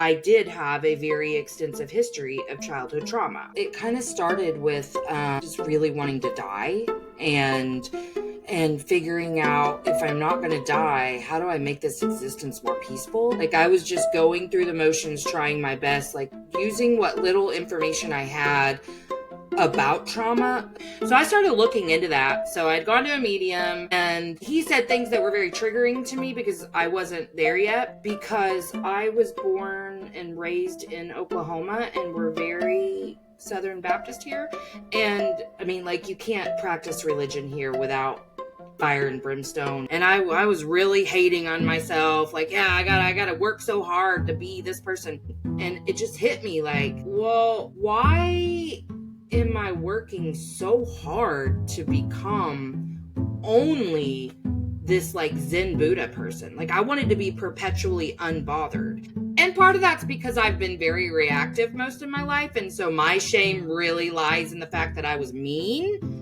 I did have a very extensive history of childhood trauma. It kind of started with just really wanting to die and figuring out, if I'm not going to die, how do I make this existence more peaceful? Like, I was just going through the motions, trying my best, like using what little information I had about trauma. So I started looking into that. So I'd gone to a medium and he said things that were very triggering to me because I wasn't there yet, because I was born and raised in Oklahoma and we're very Southern Baptist here. And I mean, like, you can't practice religion here without fire and brimstone. And I was really hating on myself, like, yeah, I gotta work so hard to be this person. And it just hit me like, well, why am I working so hard to become only this like Zen Buddha person? Like, I wanted to be perpetually unbothered. And part of that's because I've been very reactive most of my life. And so my shame really lies in the fact that I was mean,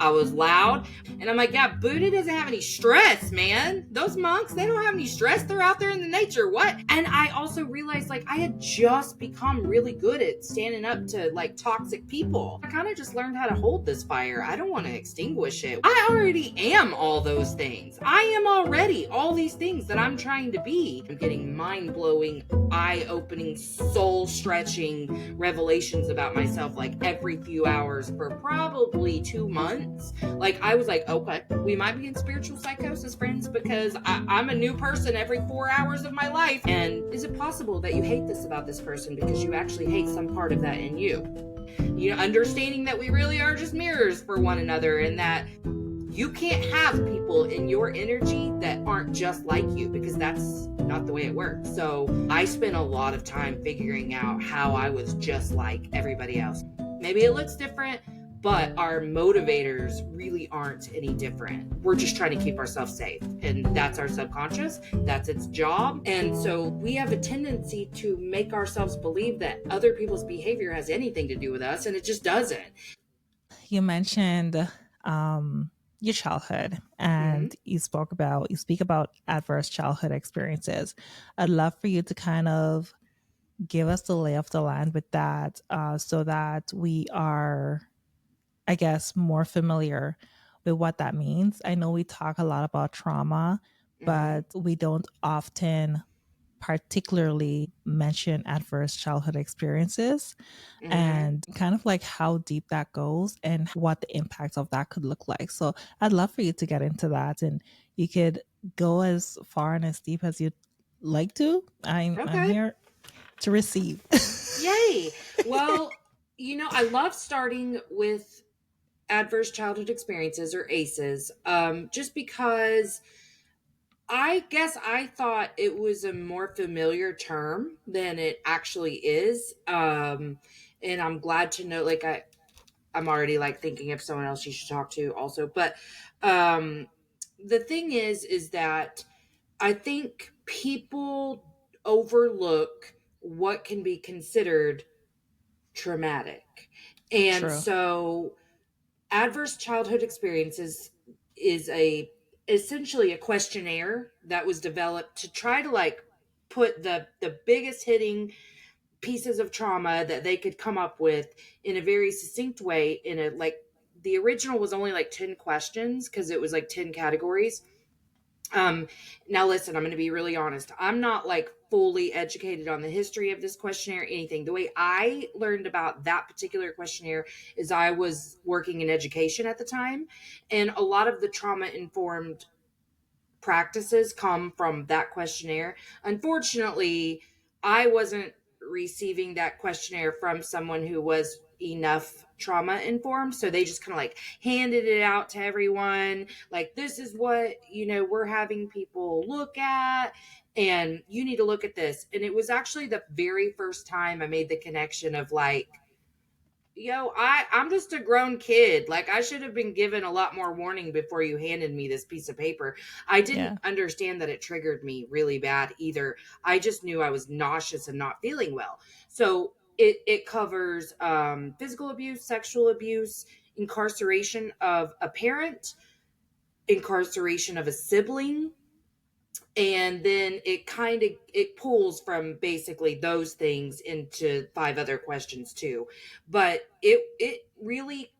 I was loud. And I'm like, yeah, Buddha doesn't have any stress, man. Those monks, they don't have any stress. They're out there in the nature. What? And I also realized, like, I had just become really good at standing up to like toxic people. I kind of just learned how to hold this fire. I don't want to extinguish it. I already am all those things. I am already all these things that I'm trying to be. I'm getting mind-blowing, eye-opening, soul-stretching revelations about myself like every few hours for probably 2 months. Like, I was like, okay, we might be in spiritual psychosis, friends, because I'm a new person every 4 hours of my life. And is it possible that you hate this about this person because you actually hate some part of that in you? You know, understanding that we really are just mirrors for one another, and that you can't have people in your energy that aren't just like you, because that's not the way it works. So I spent a lot of time figuring out how I was just like everybody else. Maybe it looks different, but our motivators really aren't any different. We're just trying to keep ourselves safe. And that's our subconscious. That's its job. And so we have a tendency to make ourselves believe that other people's behavior has anything to do with us, and it just doesn't. You mentioned your childhood, Mm-hmm. and you speak about adverse childhood experiences. I'd love for you to kind of give us the lay of the land with that, so that we are, I guess, more familiar with what that means. I know we talk a lot about trauma, Mm-hmm. but we don't often particularly mention adverse childhood experiences, Mm-hmm. and kind of like how deep that goes and what the impact of that could look like. So I'd love for you to get into that, and you could go as far and as deep as you'd like to. I'm Okay. here to receive. Yay. Well, I love starting with adverse childhood experiences, or ACEs, just because I guess I thought it was a more familiar term than it actually is. And I'm glad to know, like, I'm already like thinking of someone else you should talk to also. But um, the thing is that I think people overlook what can be considered traumatic. And True. so adverse childhood experiences is a essentially a questionnaire that was developed to try to like put the biggest hitting pieces of trauma that they could come up with in a very succinct way, in a like, the original was only like 10 questions because it was like 10 categories. um, Now listen, I'm going to be really honest. I'm not like fully educated on the history of this questionnaire or anything. The way I learned about that particular questionnaire is I was working in education at the time, and a lot of the trauma informed practices come from that questionnaire. Unfortunately, I wasn't receiving that questionnaire from someone who was enough trauma informed, so they just kind of like handed it out to everyone, like, this is what we're having people look at, and you need to look at this. And it was actually the very first time I made the connection of like, I'm just a grown kid. Like, I should have been given a lot more warning before you handed me this piece of paper. I didn't Yeah. understand that it triggered me really bad either. I just knew I was nauseous and not feeling well. So it covers physical abuse, sexual abuse, incarceration of a parent, incarceration of a sibling, And then it pulls from basically those things into five other questions too. But it really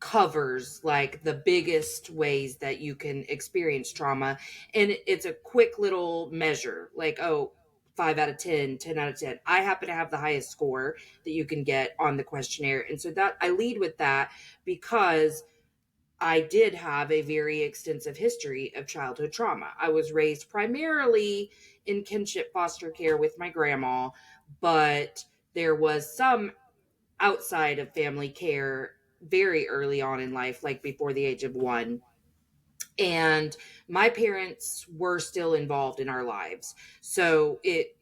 covers like the biggest ways that you can experience trauma, and it's a quick little measure, like, oh, 5 out of 10, 10 out of 10. I happen to have the highest score that you can get on the questionnaire, and so that I lead with that because I did have a very extensive history of childhood trauma. I was raised primarily in kinship foster care with my grandma, but there was some outside of family care very early on in life, like before the age of 1. And my parents were still involved in our lives. So it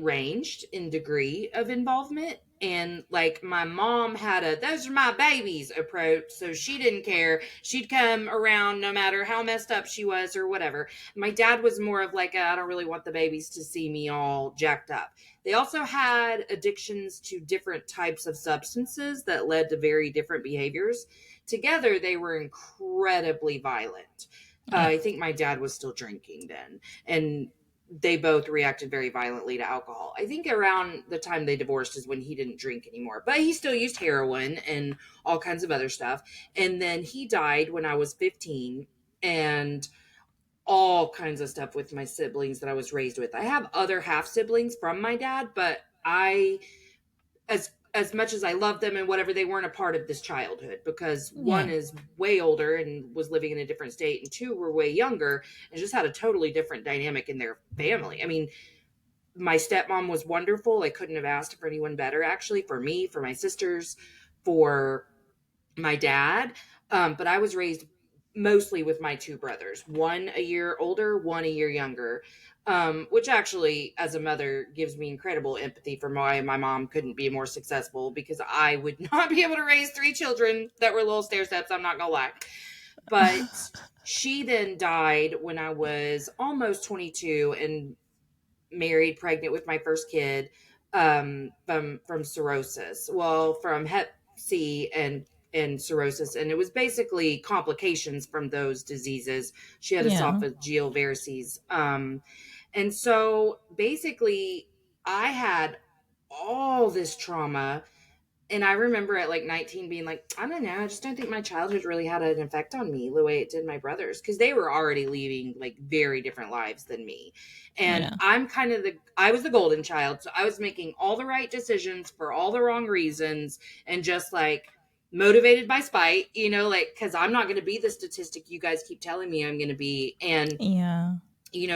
ranged in degree of involvement. And like my mom had a those are my babies approach. So she didn't care. She'd come around no matter how messed up she was or whatever. My dad was more of like, I don't really want the babies to see me all jacked up. They also had addictions to different types of substances that led to very different behaviors. Together, they were incredibly violent. Yeah. I think my dad was still drinking then, and they both reacted very violently to alcohol. I think around the time they divorced is when he didn't drink anymore, but he still used heroin and all kinds of other stuff. And then he died when I was 15, and all kinds of stuff with my siblings that I was raised with. I have other half siblings from my dad, but as much as I love them and whatever, they weren't a part of this childhood because one Yeah. is way older and was living in a different state, and two were way younger and just had a totally different dynamic in their family. I mean, my stepmom was wonderful. I couldn't have asked for anyone better, actually, for me, for my sisters, for my dad. But I was raised mostly with my two brothers, one a year older, one a year younger, which actually, as a mother, gives me incredible empathy for why my mom couldn't be more successful because I would not be able to raise three children that were little stair steps. I'm not going to lie. But she then died when I was almost 22 and married, pregnant with my first kid, from cirrhosis. Well, from Hep C and cirrhosis, and it was basically complications from those diseases. She had Yeah. esophageal varices, and so basically, I had all this trauma, and I remember at like 19 being like, I don't know, I just don't think my childhood really had an effect on me the way it did my brothers because they were already leading like very different lives than me. And Yeah. I was the golden child. So I was making all the right decisions for all the wrong reasons and just like motivated by spite, like, because I'm not going to be the statistic you guys keep telling me I'm going to be. And Yeah.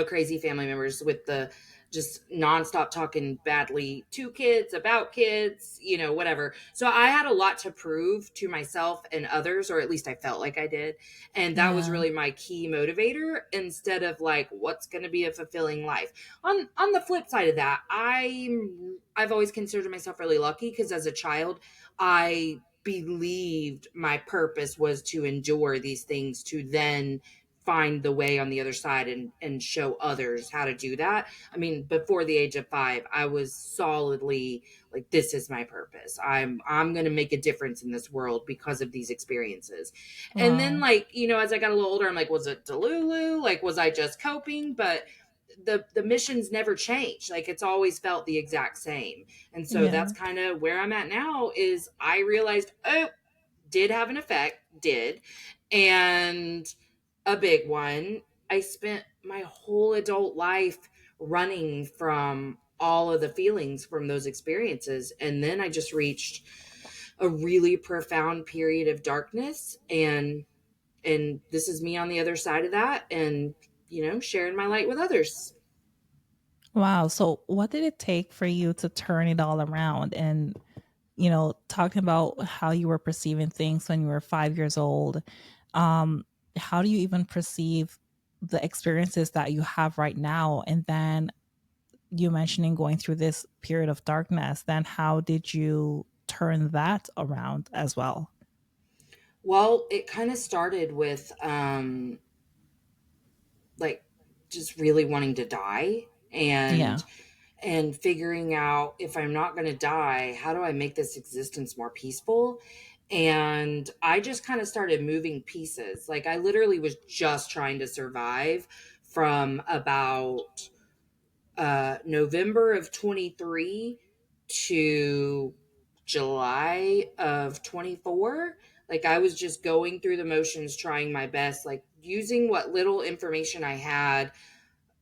crazy family members with the just nonstop talking badly to kids, about kids, whatever. So I had a lot to prove to myself and others, or at least I felt like I did. And that was Yeah. really my key motivator instead of like what's going to be a fulfilling life. On the flip side of that, I've always considered myself really lucky because as a child, I believed my purpose was to endure these things to then find the way on the other side and show others how to do that. I mean, before the age of 5, I was solidly like, this is my purpose. I'm going to make a difference in this world because of these experiences. And then Wow. like, as I got a little older, I'm like, was it Delulu? Like, was I just coping? But the missions never changed. Like it's always felt the exact same. And so Yeah. that's kind of where I'm at now is I realized, oh, did have an effect, did. And a big one. I spent my whole adult life running from all of the feelings from those experiences. And then I just reached a really profound period of darkness. And this is me on the other side of that and, sharing my light with others. Wow. So, what did it take for you to turn it all around? And, talking about how you were perceiving things when you were 5 years old, um, how do you even perceive the experiences that you have right now? And then you mentioning going through this period of darkness, then how did you turn that around as well? Well, it kind of started with like just really wanting to die Yeah. and figuring out if I'm not going to die, how do I make this existence more peaceful? And I just kind of started moving pieces. Like I literally was just trying to survive from about November of 23 to July of 24. Like I was just going through the motions, trying my best, like using what little information I had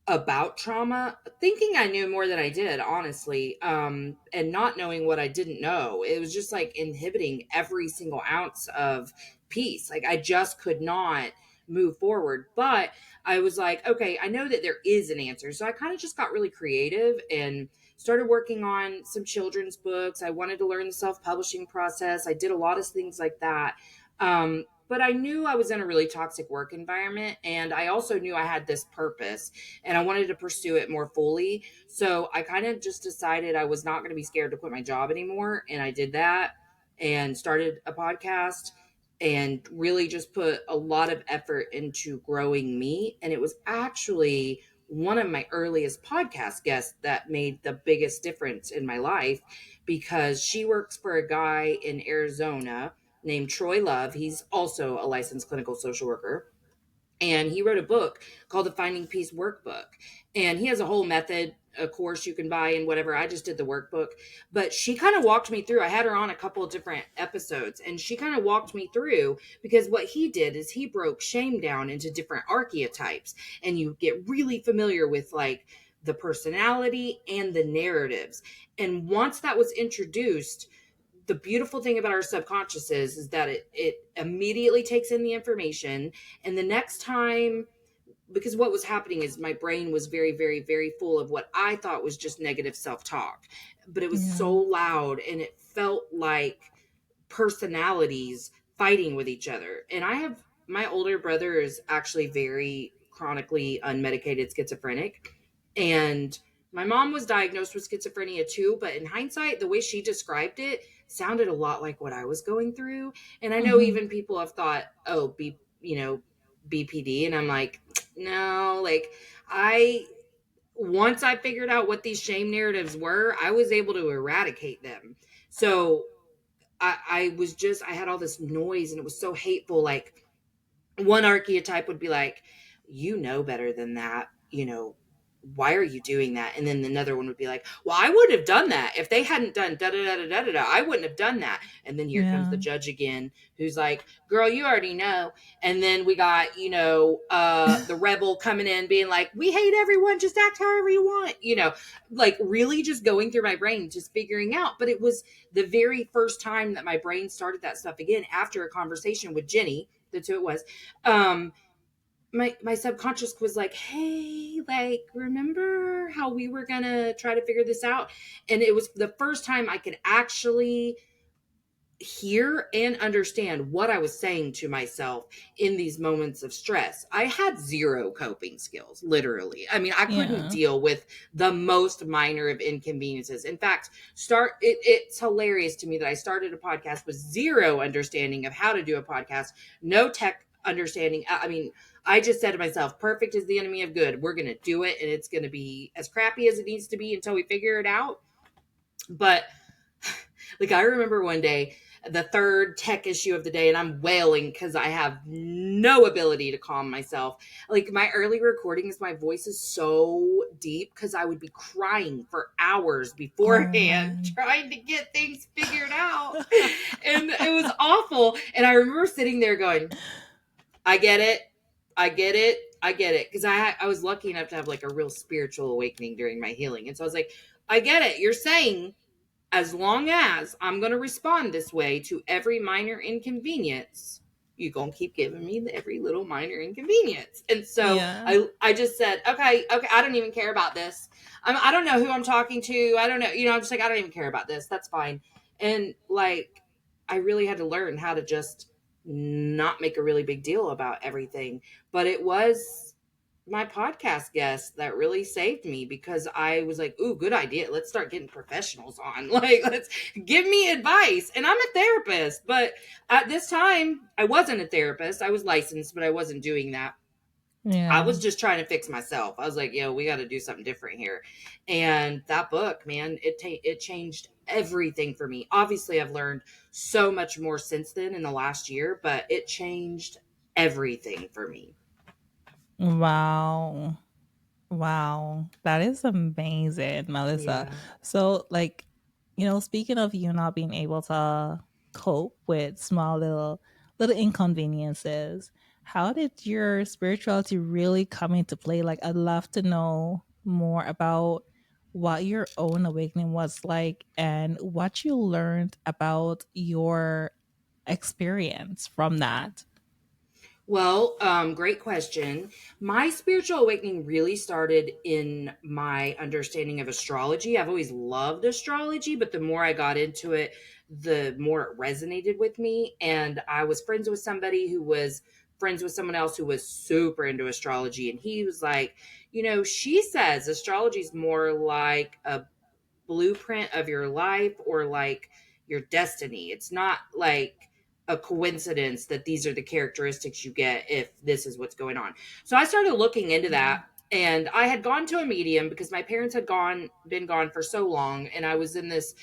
about trauma, thinking I knew more than I did, honestly, and not knowing what I didn't know. It was just like inhibiting every single ounce of peace. Like I just could not move forward. But I was like, okay, I know that there is an answer. So I kind of just got really creative and started working on some children's books. I wanted to learn the self-publishing process. I did a lot of things like that. But I knew I was in a really toxic work environment, and I also knew I had this purpose and I wanted to pursue it more fully. So I kind of just decided I was not going to be scared to quit my job anymore. And I did that and started a podcast and really just put a lot of effort into growing me. And it was actually one of my earliest podcast guests that made the biggest difference in my life, because she works for a guy in Arizona named Troy Love. He's also a licensed clinical social worker, and he wrote a book called the Finding Peace Workbook. And he has a whole method, a course you can buy and whatever. I just did the workbook, but she kind of walked me through. I had her on a couple of different episodes, and she kind of walked me through, because what he did is he broke shame down into different archetypes, and you get really familiar with like the personality and the narratives. And once that was introduced, the beautiful thing about our subconscious is that it immediately takes in the information. And the next time, because what was happening is my brain was very, very, very full of what I thought was just negative self-talk, but it was so Yeah. loud and it felt like personalities fighting with each other. And my older brother is actually very chronically unmedicated schizophrenic. And my mom was diagnosed with schizophrenia too, but in hindsight, the way she described it sounded a lot like what I was going through. And I know Mm-hmm. even people have thought, oh, BPD. And I'm like, no, like I, once I figured out what these shame narratives were, I was able to eradicate them. So I had all this noise and it was so hateful. Like one archetype would be like, you know better than that, why are you doing that? And then another one would be like, well, I wouldn't have done that if they hadn't done da da da da da da da. I wouldn't have done that. And then here comes Yeah. the judge again, who's like, girl, you already know. And then we got, the rebel coming in being like, we hate everyone, just act however you want, like really just going through my brain, just figuring out. But it was the very first time that my brain started that stuff again after a conversation with Jenny. That's who it was. My subconscious was like, hey, like, remember how we were gonna try to figure this out? And it was the first time I could actually hear and understand what I was saying to myself in these moments of stress. I had zero coping skills, literally. I mean, I couldn't Yeah. deal with the most minor of inconveniences. In fact, it's hilarious to me that I started a podcast with zero understanding of how to do a podcast, no tech understanding. I mean, I just said to myself, perfect is the enemy of good. We're going to do it, and it's going to be as crappy as it needs to be until we figure it out. But like, I remember one day, the third tech issue of the day, and I'm wailing because I have no ability to calm myself. Like, my early recordings, my voice is so deep because I would be crying for hours Oh beforehand man. trying to get things figured out. And it was awful. And I remember sitting there going, I get it. I get it. I get it. Because I was lucky enough to have like a real spiritual awakening during my healing. And so I was like, I get it. You're saying as long as I'm going to respond this way to every minor inconvenience, you're going to keep giving me every little minor inconvenience. And so Yeah. I just said, okay, I don't even care about this. I don't know who I'm talking to. I don't know. I'm just like, I don't even care about this. That's fine. And like, I really had to learn how to just not make a really big deal about everything. But it was my podcast guest that really saved me, because I was like, ooh, good idea. Let's start getting professionals on. Like, let's give me advice. And I'm a therapist, but at this time I wasn't a therapist. I was licensed, but I wasn't doing that. I Yeah. was just trying to fix myself. I was like, yo, we got to do something different here. And that book, man, it changed everything for me. Obviously, I've learned so much more since then in the last year, but it changed everything for me. Wow. Wow, that is amazing, Melissa. Yeah. So, like, speaking of you not being able to cope with small little inconveniences, how did your spirituality really come into play? Like, I'd love to know more about what your own awakening was like and what you learned about your experience from that. Well, great question. My spiritual awakening really started in my understanding of astrology. I've always loved astrology, but the more I got into it, the more it resonated with me. And I was friends with somebody who was friends with someone else who was super into astrology. And he was like, she says astrology is more like a blueprint of your life or like your destiny. It's not like a coincidence that these are the characteristics you get if this is what's going on. So I started looking into that, and I had gone to a medium because my parents had been gone for so long, and I was in this,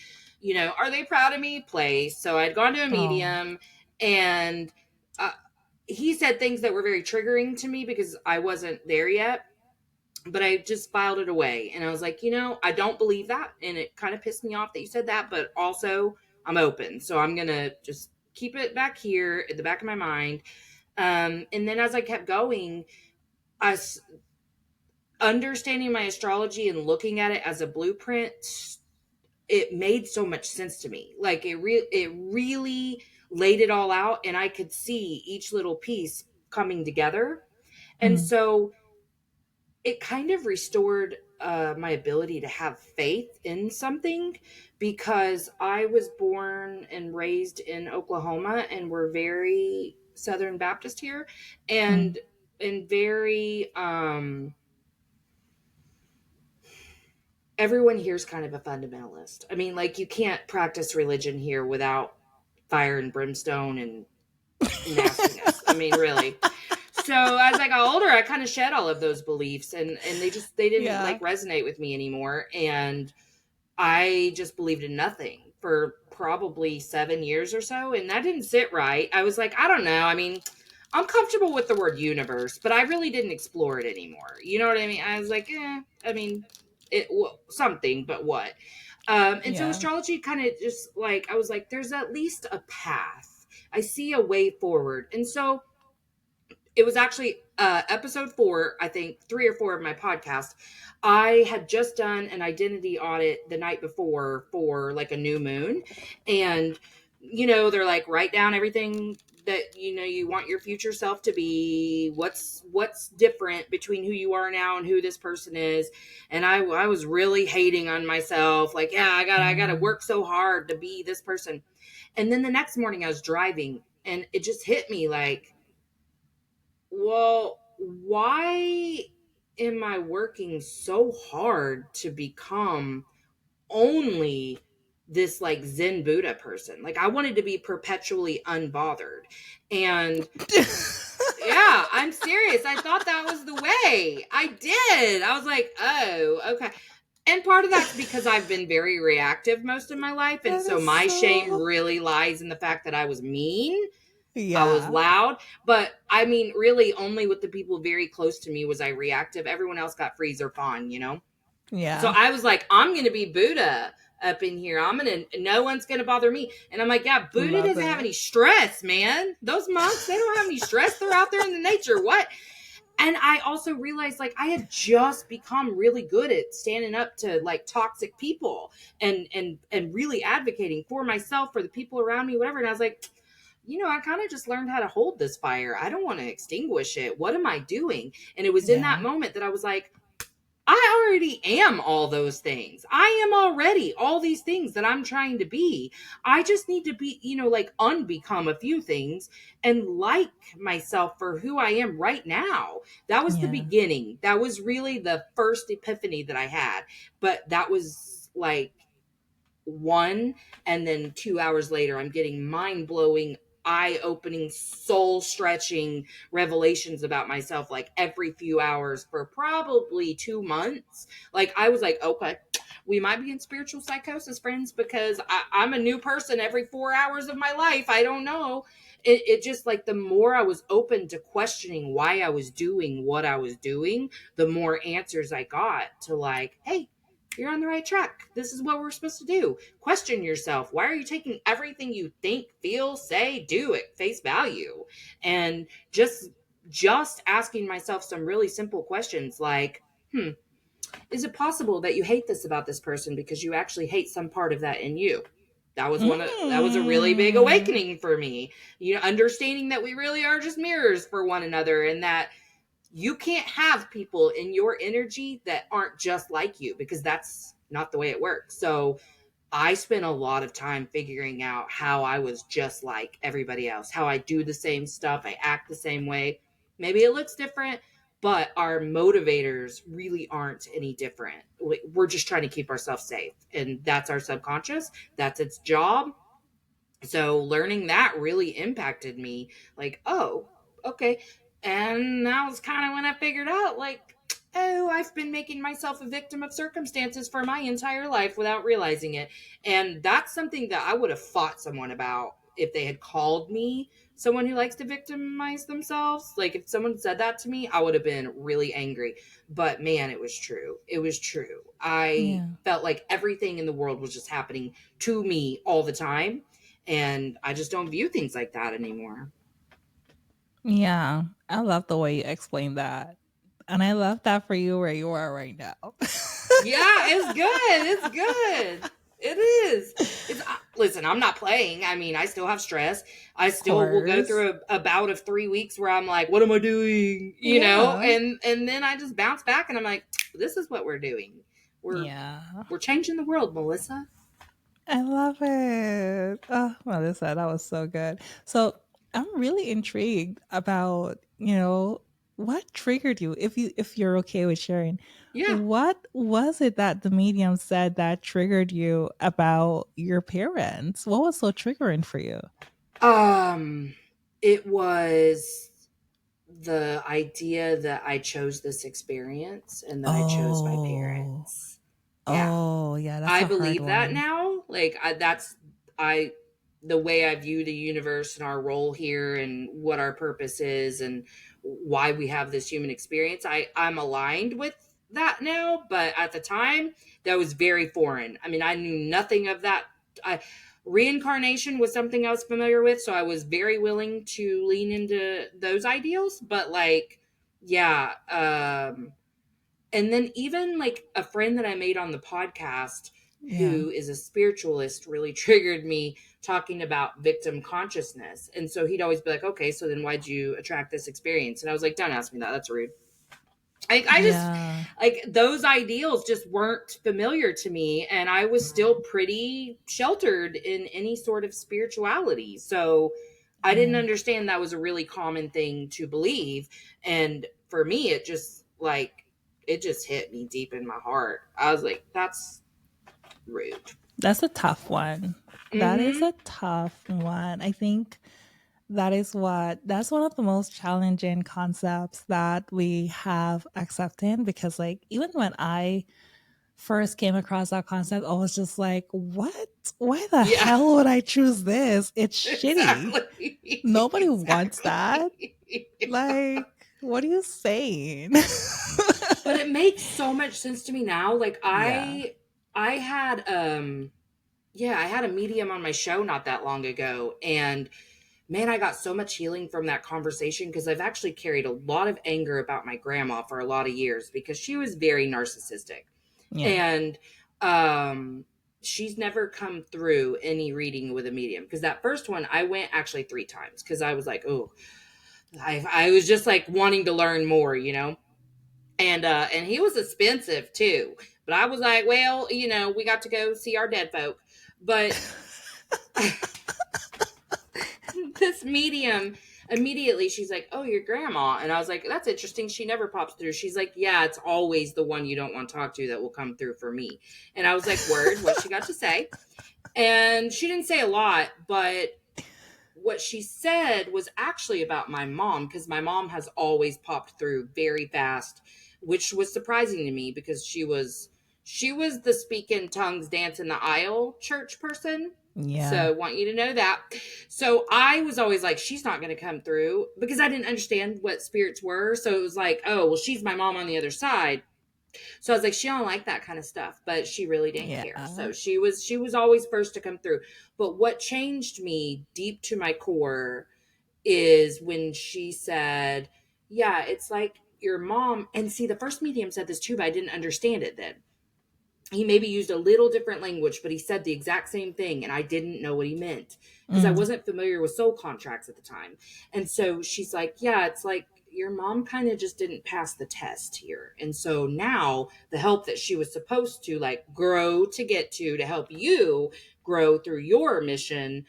are they proud of me place. So I'd gone to a Oh. medium, and uh, he said things that were very triggering to me because I wasn't there yet, but I just filed it away. And I was like, I don't believe that. And it kind of pissed me off that you said that, but also I'm open. So I'm going to just keep it back here at the back of my mind. And then as I kept going, I understanding my astrology and looking at it as a blueprint, it made so much sense to me. Like it really laid it all out, and I could see each little piece coming together. And Mm, so it kind of restored my ability to have faith in something, because I was born and raised in Oklahoma, and we're very Southern Baptist here, mm, and very everyone here is kind of a fundamentalist. I mean, like, you can't practice religion here without fire and brimstone and nastiness. I mean, really. So as I got older, I kind of shed all of those beliefs, and they didn't yeah. like resonate with me anymore. And I just believed in nothing for probably 7 years or so. And that didn't sit right. I was like, I don't know. I mean, I'm comfortable with the word universe, but I really didn't explore it anymore. You know what I mean? I was like, I mean, something, but what? And so Yeah. astrology kind of just like, I was like, there's at least a path. I see a way forward. And so it was actually episode 4, I think 3 or 4 of my podcast. I had just done an identity audit the night before for like a new moon. And, they're like, write down everything that, you want your future self to be, what's different between who you are now and who this person is. And I was really hating on myself. Like, yeah, I gotta Mm, work so hard to be this person. And then the next morning I was driving, and it just hit me like, well, why am I working so hard to become only this like Zen Buddha person? Like, I wanted to be perpetually unbothered. And yeah, I'm serious. I thought that was the way. I did. I was like, oh, okay. And part of that's because I've been very reactive most of my life. And that so is my shame so. really lies in the fact that I was mean, I was Yeah. loud, but I mean, really, only with the people very close to me was I reactive. Everyone else got freeze or fawn. So Yeah. I was like, I'm going to be Buddha up in here. No one's going to bother me. And I'm like, yeah, Buddha Love doesn't have it. any stress, man. Those monks, they don't have any stress. They're out there in the nature. What? And I also realized, like, I had just become really good at standing up to like toxic people, and really advocating for myself, for the people around me, whatever. And I was like, I kind of just learned how to hold this fire. I don't want to extinguish it. What am I doing? And it was in that Yeah. moment that I was like, I already am all those things. I am already all these things that I'm trying to be. I just need to be, like, unbecome a few things and like myself for who I am right now. That was the Yeah. beginning. That was really the first epiphany that I had. But that was like one, and then 2 hours later I'm getting mind-blowing, eye-opening, soul-stretching revelations about myself like every few hours for probably 2 months. Like, I was like, okay, we might be in spiritual psychosis, friends, because I'm a new person every 4 hours of my life. I don't know. It just like the more I was open to questioning why I was doing what I was doing, the more answers I got to like, hey, you're on the right track. This is what we're supposed to do. Question yourself. Why are you taking everything you think, feel, say, do at face value? And just asking myself some really simple questions like, is it possible that you hate this about this person because you actually hate some part of that in you? That was a really big Mm. awakening for me. Understanding that we really are just mirrors for one another, and that you can't have people in your energy that aren't just like you, because that's not the way it works. So I spent a lot of time figuring out how I was just like everybody else, how I do the same stuff, I act the same way. Maybe it looks different, but our motivators really aren't any different. We're just trying to keep ourselves safe, and that's our subconscious. That's its job. So learning that really impacted me. Like, oh, okay. And that was kind of when I figured out, like, oh, I've been making myself a victim of circumstances for my entire life without realizing it. And that's something that I would have fought someone about if they had called me someone who likes to victimize themselves. Like, if someone said that to me, I would have been really angry. But man, it was true. It was true. I Yeah. felt like everything in the world was just happening to me all the time, and I just don't view things like that anymore. Yeah. I love the way you explained that. And I love that for you where you are right now. Yeah, it's good. It's good. It is. Listen, I'm not playing. I mean, I still have stress. I Of still will go course. through a bout of 3 weeks where I'm like, what am I doing? Yeah. And then I just bounce back and I'm like, this is what we're doing. We're Yeah. we're changing the world, Melissa. I love it. Oh, Melissa, that was so good. So I'm really intrigued about, what triggered you, if you're okay with sharing. Yeah. What was it that the medium said that triggered you about your parents? What was so triggering for you? Um it was the idea that I chose this experience and that I chose my Oh. parents. Yeah. Oh, yeah, that's I a hard believe that one. now. Like I the way I view the universe and our role here and what our purpose is and why we have this human experience. I'm aligned with that now, but at the time that was very foreign. I mean, I knew nothing of that. I Reincarnation was something I was familiar with, so I was very willing to lean into those ideals, but like yeah, and then even like a friend that I made on the podcast Yeah. who is a spiritualist really triggered me talking about victim consciousness. And so he'd always be like, okay, so then why'd you attract this experience? And I was like, don't ask me that. That's rude. I just Yeah. like those ideals just weren't familiar to me. And I was still pretty sheltered in any sort of spirituality. So I didn't Yeah. understand that was a really common thing to believe. And for me, it just hit me deep in my heart. I was like, that's rude. That's a tough one. That is Mm-hmm. a tough one. I think that's one of the most challenging concepts that we have accepted, because like even when I first came across that concept, I was just like, what? Why the Yeah, hell would I choose this? It's shitty. exactly. Nobody wants that. Exactly. Like, what are you saying? But it makes so much sense to me now. Like Yeah. I had yeah, I had a medium on my show not that long ago, and man, I got so much healing from that conversation because I've actually carried a lot of anger about my grandma for a lot of years because she was very narcissistic. Yeah. And she's never come through any reading with a medium, because that first one I went actually 3 times because I was like, oh, I was just like wanting to learn more, and he was expensive too. But I was like, well, we got to go see our dead folk. But this medium, immediately she's like, oh, your grandma. And I was like, that's interesting, she never pops through. She's like, yeah, it's always the one you don't want to talk to that will come through for me. And I was like, word, what she got to say? And she didn't say a lot, but what she said was actually about my mom, because my mom has always popped through very fast, which was surprising to me because She was the speak in tongues, dance in the aisle church person. So Yeah. I want you to know that. So I was always like, she's not going to come through because I didn't understand what spirits were. So it was like, oh, well, she's my mom on the other side. So I was like, she don't like that kind of stuff, but she really didn't care. Yeah. So she was always first to come through. But what changed me deep to my core is when she said, yeah, it's like your mom. And see, the first medium said this too, but I didn't understand it then. He maybe used a little different language, but he said the exact same thing, and I didn't know what he meant because I Mm. wasn't familiar with soul contracts at the time. And so she's like, yeah, it's like your mom kind of just didn't pass the test here. And so now the help that she was supposed to like grow to get to help you grow through your mission,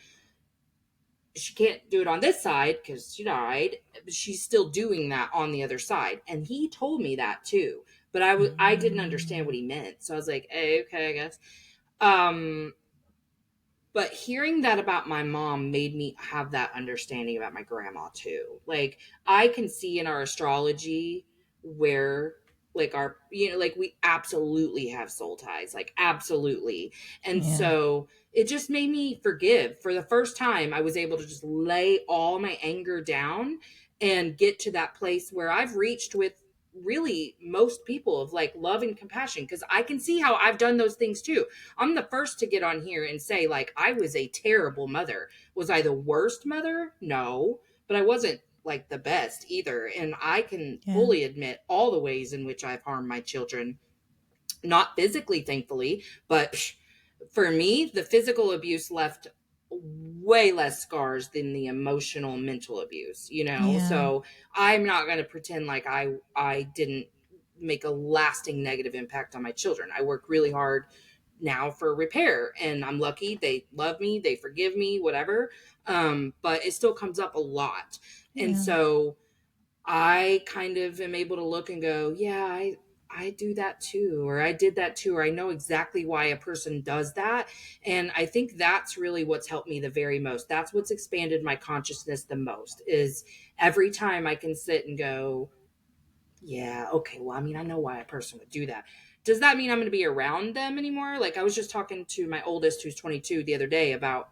she can't do it on this side because she died, but she's still doing that on the other side. And he told me that too, but I didn't understand what Mm. he meant. So I was like, hey, okay, I guess. Um, but hearing that about my mom made me have that understanding about my grandma too. Like I can see in our astrology where like our like we absolutely have soul ties, like absolutely. And Yeah. so it just made me forgive. For the first time I was able to just lay all my anger down and get to that place where I've reached with really most people of like love and compassion, because I can see how I've done those things too. I'm the first to get on here and say, like, I was a terrible mother. Was I the worst mother? No, but I wasn't like the best either. And I can Yeah. fully admit all the ways in which I've harmed my children. Not physically, thankfully, but for me, the physical abuse left way less scars than the emotional mental abuse, you know? Yeah. So I'm not going to pretend like I didn't make a lasting negative impact on my children. I work really hard now for repair, and I'm lucky they love me, they forgive me, whatever. But it still comes up a lot. And Yeah. so I kind of am able to look and go, yeah, I do that too, or I did that too, or I know exactly why a person does that. And I think that's really what's helped me the very most. That's what's expanded my consciousness the most, is every time I can sit and go, yeah, okay, well, I mean, I know why a person would do that. Does that mean I'm going to be around them anymore? Like I was just talking to my oldest, who's 22, the other day about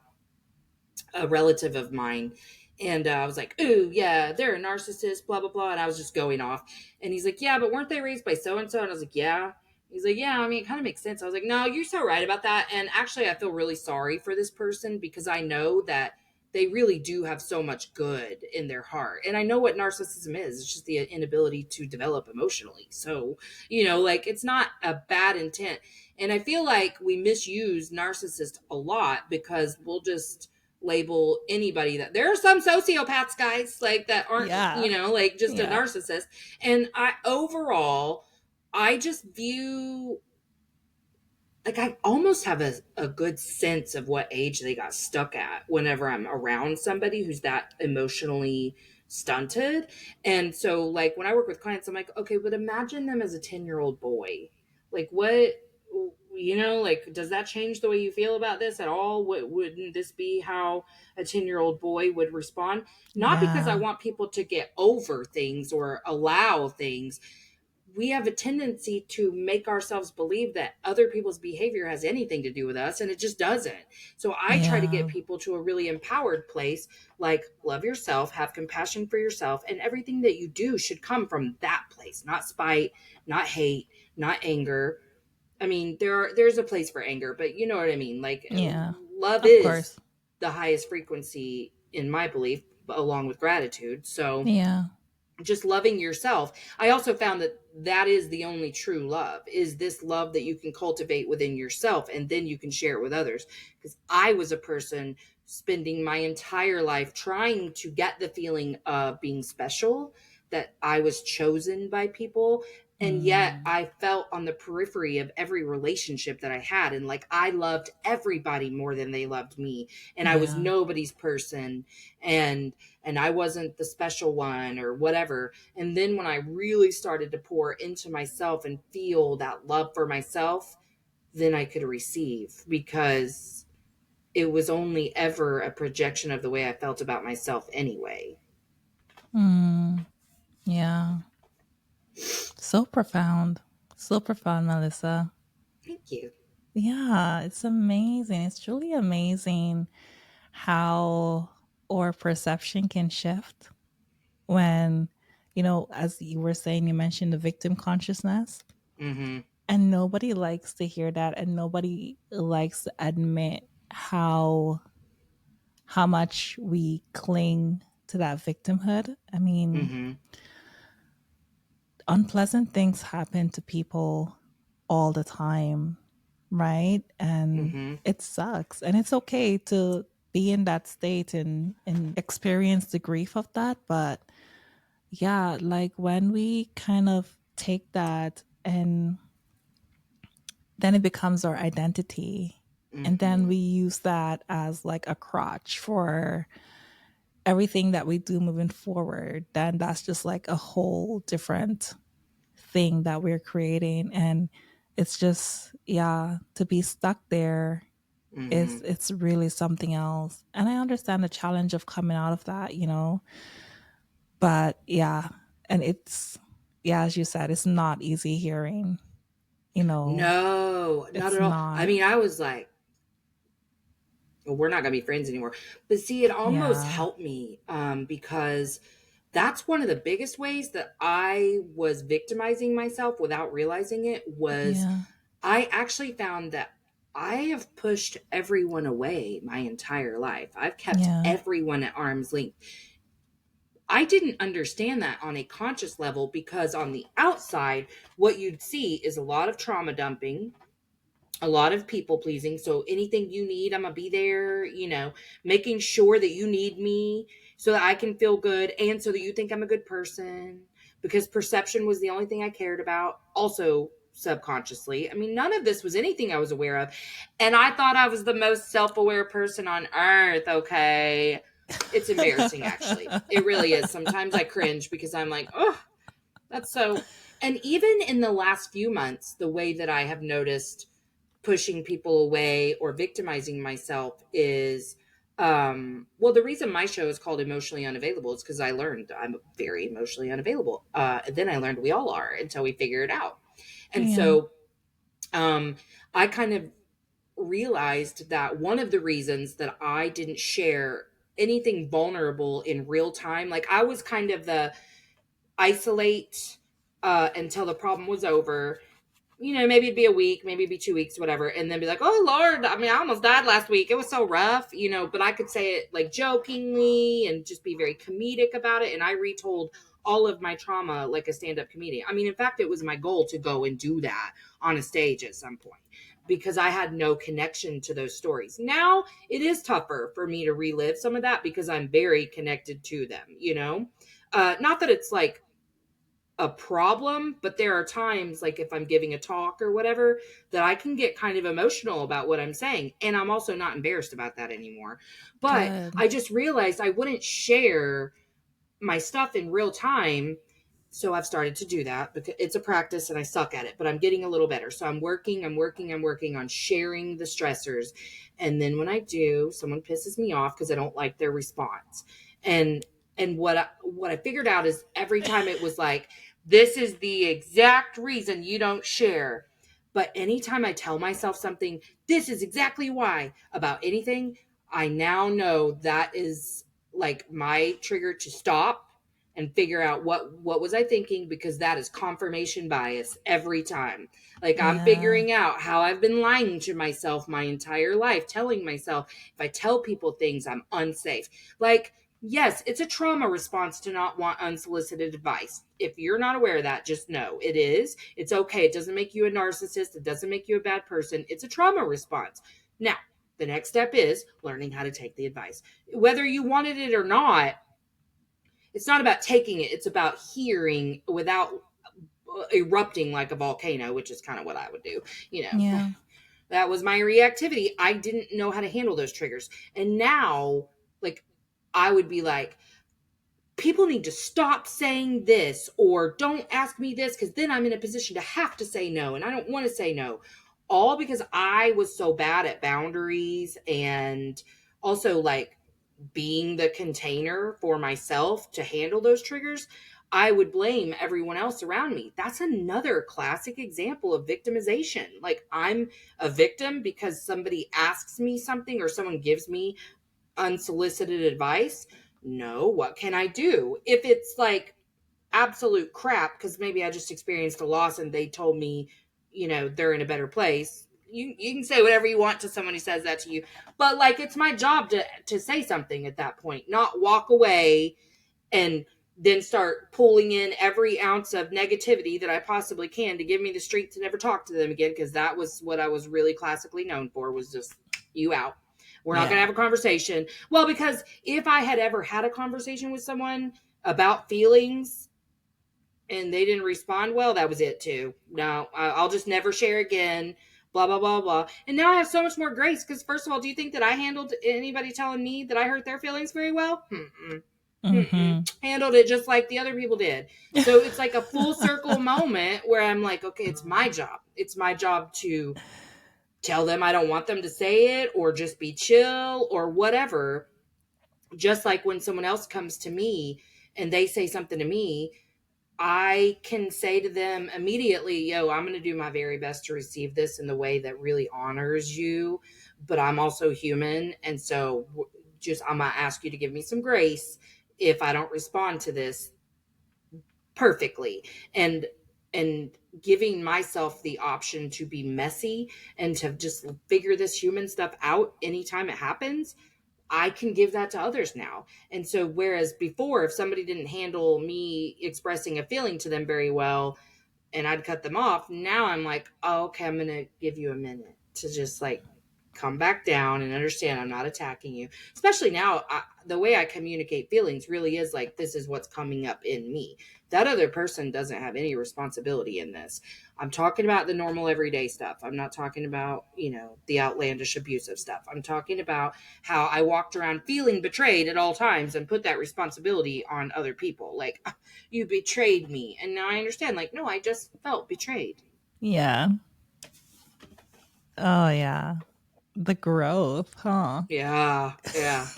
a relative of mine. And I was like, ooh, yeah, they're a narcissist, blah, blah, blah. And I was just going off. And he's like, yeah, but weren't they raised by so and so? And I was like, yeah. He's like, yeah, I mean, it kind of makes sense. I was like, no, you're so right about that. And actually, I feel really sorry for this person because I know that they really do have so much good in their heart. And I know what narcissism is. It's just the inability to develop emotionally. So, like it's not a bad intent. And I feel like we misuse narcissist a lot because we'll just label anybody. That there are some sociopaths, guys, like that aren't, Yeah. like just a Yeah. narcissist. And I just view, like, I almost have a good sense of what age they got stuck at whenever I'm around somebody who's that emotionally stunted. And so, like, when I work with clients, I'm like, okay, but imagine them as a 10-year-old boy. Like, what, like, does that change the way you feel about this at all? Wouldn't this be how a 10-year-old boy would respond? Not because I Yeah. want people to get over things or allow things. We have a tendency to make ourselves believe that other people's behavior has anything to do with us, and it just doesn't. So I try to get Yeah. people to a really empowered place, like love yourself, have compassion for yourself, and everything that you do should come from that place, not spite, not hate, not anger. I mean, there's a place for anger, but you know what I mean? Like Yeah. love Of is course. the highest frequency in my belief, along with gratitude. So Yeah. just loving yourself. I also found that that is the only true love, is this love that you can cultivate within yourself, and then you can share it with others. Because I was a person spending my entire life trying to get the feeling of being special, that I was chosen by people. And yet Mm. I felt on the periphery of every relationship that I had. And like I loved everybody more than they loved me. And I was Yeah. nobody's person. And I wasn't the special one or whatever. And then when I really started to pour into myself and feel that love for myself, then I could receive, because it was only ever a projection of the way I felt about myself anyway. Mm. Yeah. So profound. So profound, Melissa. Thank you. Yeah, it's amazing. It's truly amazing how our perception can shift when, as you were saying, you mentioned the victim consciousness, Mm-hmm. and nobody likes to hear that, and nobody likes to admit how much we cling to that victimhood. I mean, Mm-hmm. unpleasant things happen to people all the time, right? And Mm-hmm. it sucks. And it's okay to be in that state and experience the grief of that. But yeah, like when we kind of take that and then it becomes our identity. And then Mm-hmm. we use that as like a crutch for everything that we do moving forward. Then that's just like a whole different thing that we're creating. And it's just, yeah, to be stuck there Mm-hmm. is it's really something else. And I understand the challenge of coming out of that. But yeah, and it's, yeah, as you said, it's not easy hearing, you know, No, not it's at all. I not. mean, I was like, well, we're not going to be friends anymore. But see, it almost Yeah. helped me because that's one of the biggest ways that I was victimizing myself without realizing it was Yeah. I actually found that I have pushed everyone away my entire life. I've kept Yeah. everyone at arm's length. I didn't understand that on a conscious level because on the outside, what you'd see is a lot of trauma dumping, a lot of people pleasing. So anything you need, I'm gonna be there, making sure that you need me so that I can feel good and so that you think I'm a good person because perception was the only thing I cared about. Also, subconsciously, I mean, none of this was anything I was aware of. And I thought I was the most self aware person on earth. Okay. It's embarrassing, actually. It really is. Sometimes I cringe because I'm like, oh, that's so. And even in the last few months, the way that I have noticed pushing people away or victimizing myself is well, the reason my show is called Emotionally Unavailable is because I learned I'm very emotionally unavailable, and then I learned we all are until we figure it out. And Yeah. so um I kind of realized that one of the reasons that I didn't share anything vulnerable in real time, like I was kind of the isolate until the problem was over, maybe it'd be a week, maybe it'd be 2 weeks, whatever, and then be like, oh Lord, I mean, I almost died last week. It was so rough, but I could say it like jokingly and just be very comedic about it. And I retold all of my trauma like a stand-up comedian. I mean, in fact, it was my goal to go and do that on a stage at some point because I had no connection to those stories. Now it is tougher for me to relive some of that because I'm very connected to them. Not that it's like a problem, but there are times like if I'm giving a talk or whatever that I can get kind of emotional about what I'm saying, and I'm also not embarrassed about that anymore. But Good. I just realized I wouldn't share my stuff in real time. So I've started to do that because it's a practice and I suck at it, but I'm getting a little better. So I'm working on sharing the stressors. And then when I do, someone pisses me off because I don't like their response. And what I figured out is every time it was like, this is the exact reason you don't share. But anytime I tell myself something, this is exactly why about anything, I now know that is like my trigger to stop and figure out what was I thinking, because that is confirmation bias every time. Like I'm Yeah. figuring out how I've been lying to myself my entire life, telling myself if I tell people things I'm unsafe. Like, yes, it's a trauma response to not want unsolicited advice. If you're not aware of that, just know it is. It's okay. It doesn't make you a narcissist. It doesn't make you a bad person. It's a trauma response. Now, the next step is learning how to take the advice. Whether you wanted it or not, it's not about taking it, it's about hearing without erupting like a volcano, which is kind of what I would do. You know, Yeah. that was my reactivity. I didn't know how to handle those triggers. And now, like, I would be like, people need to stop saying this or don't ask me this because then I'm in a position to have to say no and I don't want to say no. All because I was so bad at boundaries and also like being the container for myself to handle those triggers. I would blame everyone else around me. That's another classic example of victimization. Like, I'm a victim because somebody asks me something or someone gives me unsolicited advice. No, what can I do? If it's like absolute crap, because maybe I just experienced a loss and they told me, they're in a better place. You can say whatever you want to someone who says that to you, but like, it's my job to say something at that point, not walk away and then start pulling in every ounce of negativity that I possibly can to give me the street to never talk to them again, because that was what I was really classically known for, was just, you out. We're not going to Yeah. have a conversation. Well, because if I had ever had a conversation with someone about feelings and they didn't respond well, that was it too. No, I'll just never share again. Blah, blah, blah, blah. And now I have so much more grace because, first of all, do you think that I handled anybody telling me that I hurt their feelings very well? Mm-hmm. Handled it just like the other people did. So it's like a full circle moment where I'm like, okay, it's my job. It's my job to tell them I don't want them to say it, or just be chill or whatever. Just like when someone else comes to me and they say something to me, I can say to them immediately, yo, I'm going to do my very best to receive this in the way that really honors you, but I'm also human. And so just, I'm going to ask you to give me some grace if I don't respond to this perfectly. And giving myself the option to be messy and to just figure this human stuff out anytime it happens, I can give that to others now. And so, whereas before, if somebody didn't handle me expressing a feeling to them very well and I'd cut them off, now I'm like, oh, okay, I'm going to give you a minute to just like come back down and understand I'm not attacking you. Especially now, the way I communicate feelings really is like, this is what's coming up in me. That other person doesn't have any responsibility in this. I'm talking about the normal everyday stuff. I'm not talking about, the outlandish abusive stuff. I'm talking about how I walked around feeling betrayed at all times and put that responsibility on other people. Like, you betrayed me. And now I understand, like, no, I just felt betrayed. Yeah. Oh yeah. The growth, huh? Yeah. Yeah.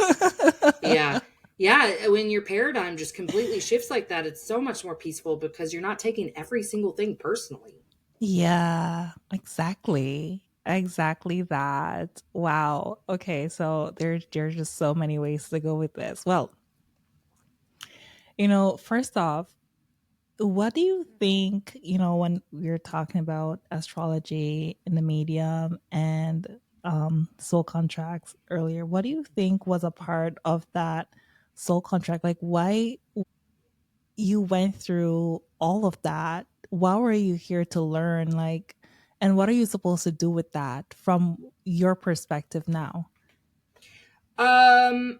Yeah. Yeah. When your paradigm just completely shifts like that, it's so much more peaceful because you're not taking every single thing personally. Yeah, exactly. Exactly that. Wow. Okay, so there's just so many ways to go with this. Well, first off, what do you think, when we're talking about astrology in the medium and soul contracts earlier, what do you think was a part of that soul contract? Like, why you went through all of that? Why were you here to learn? Like, and what are you supposed to do with that from your perspective now? Um,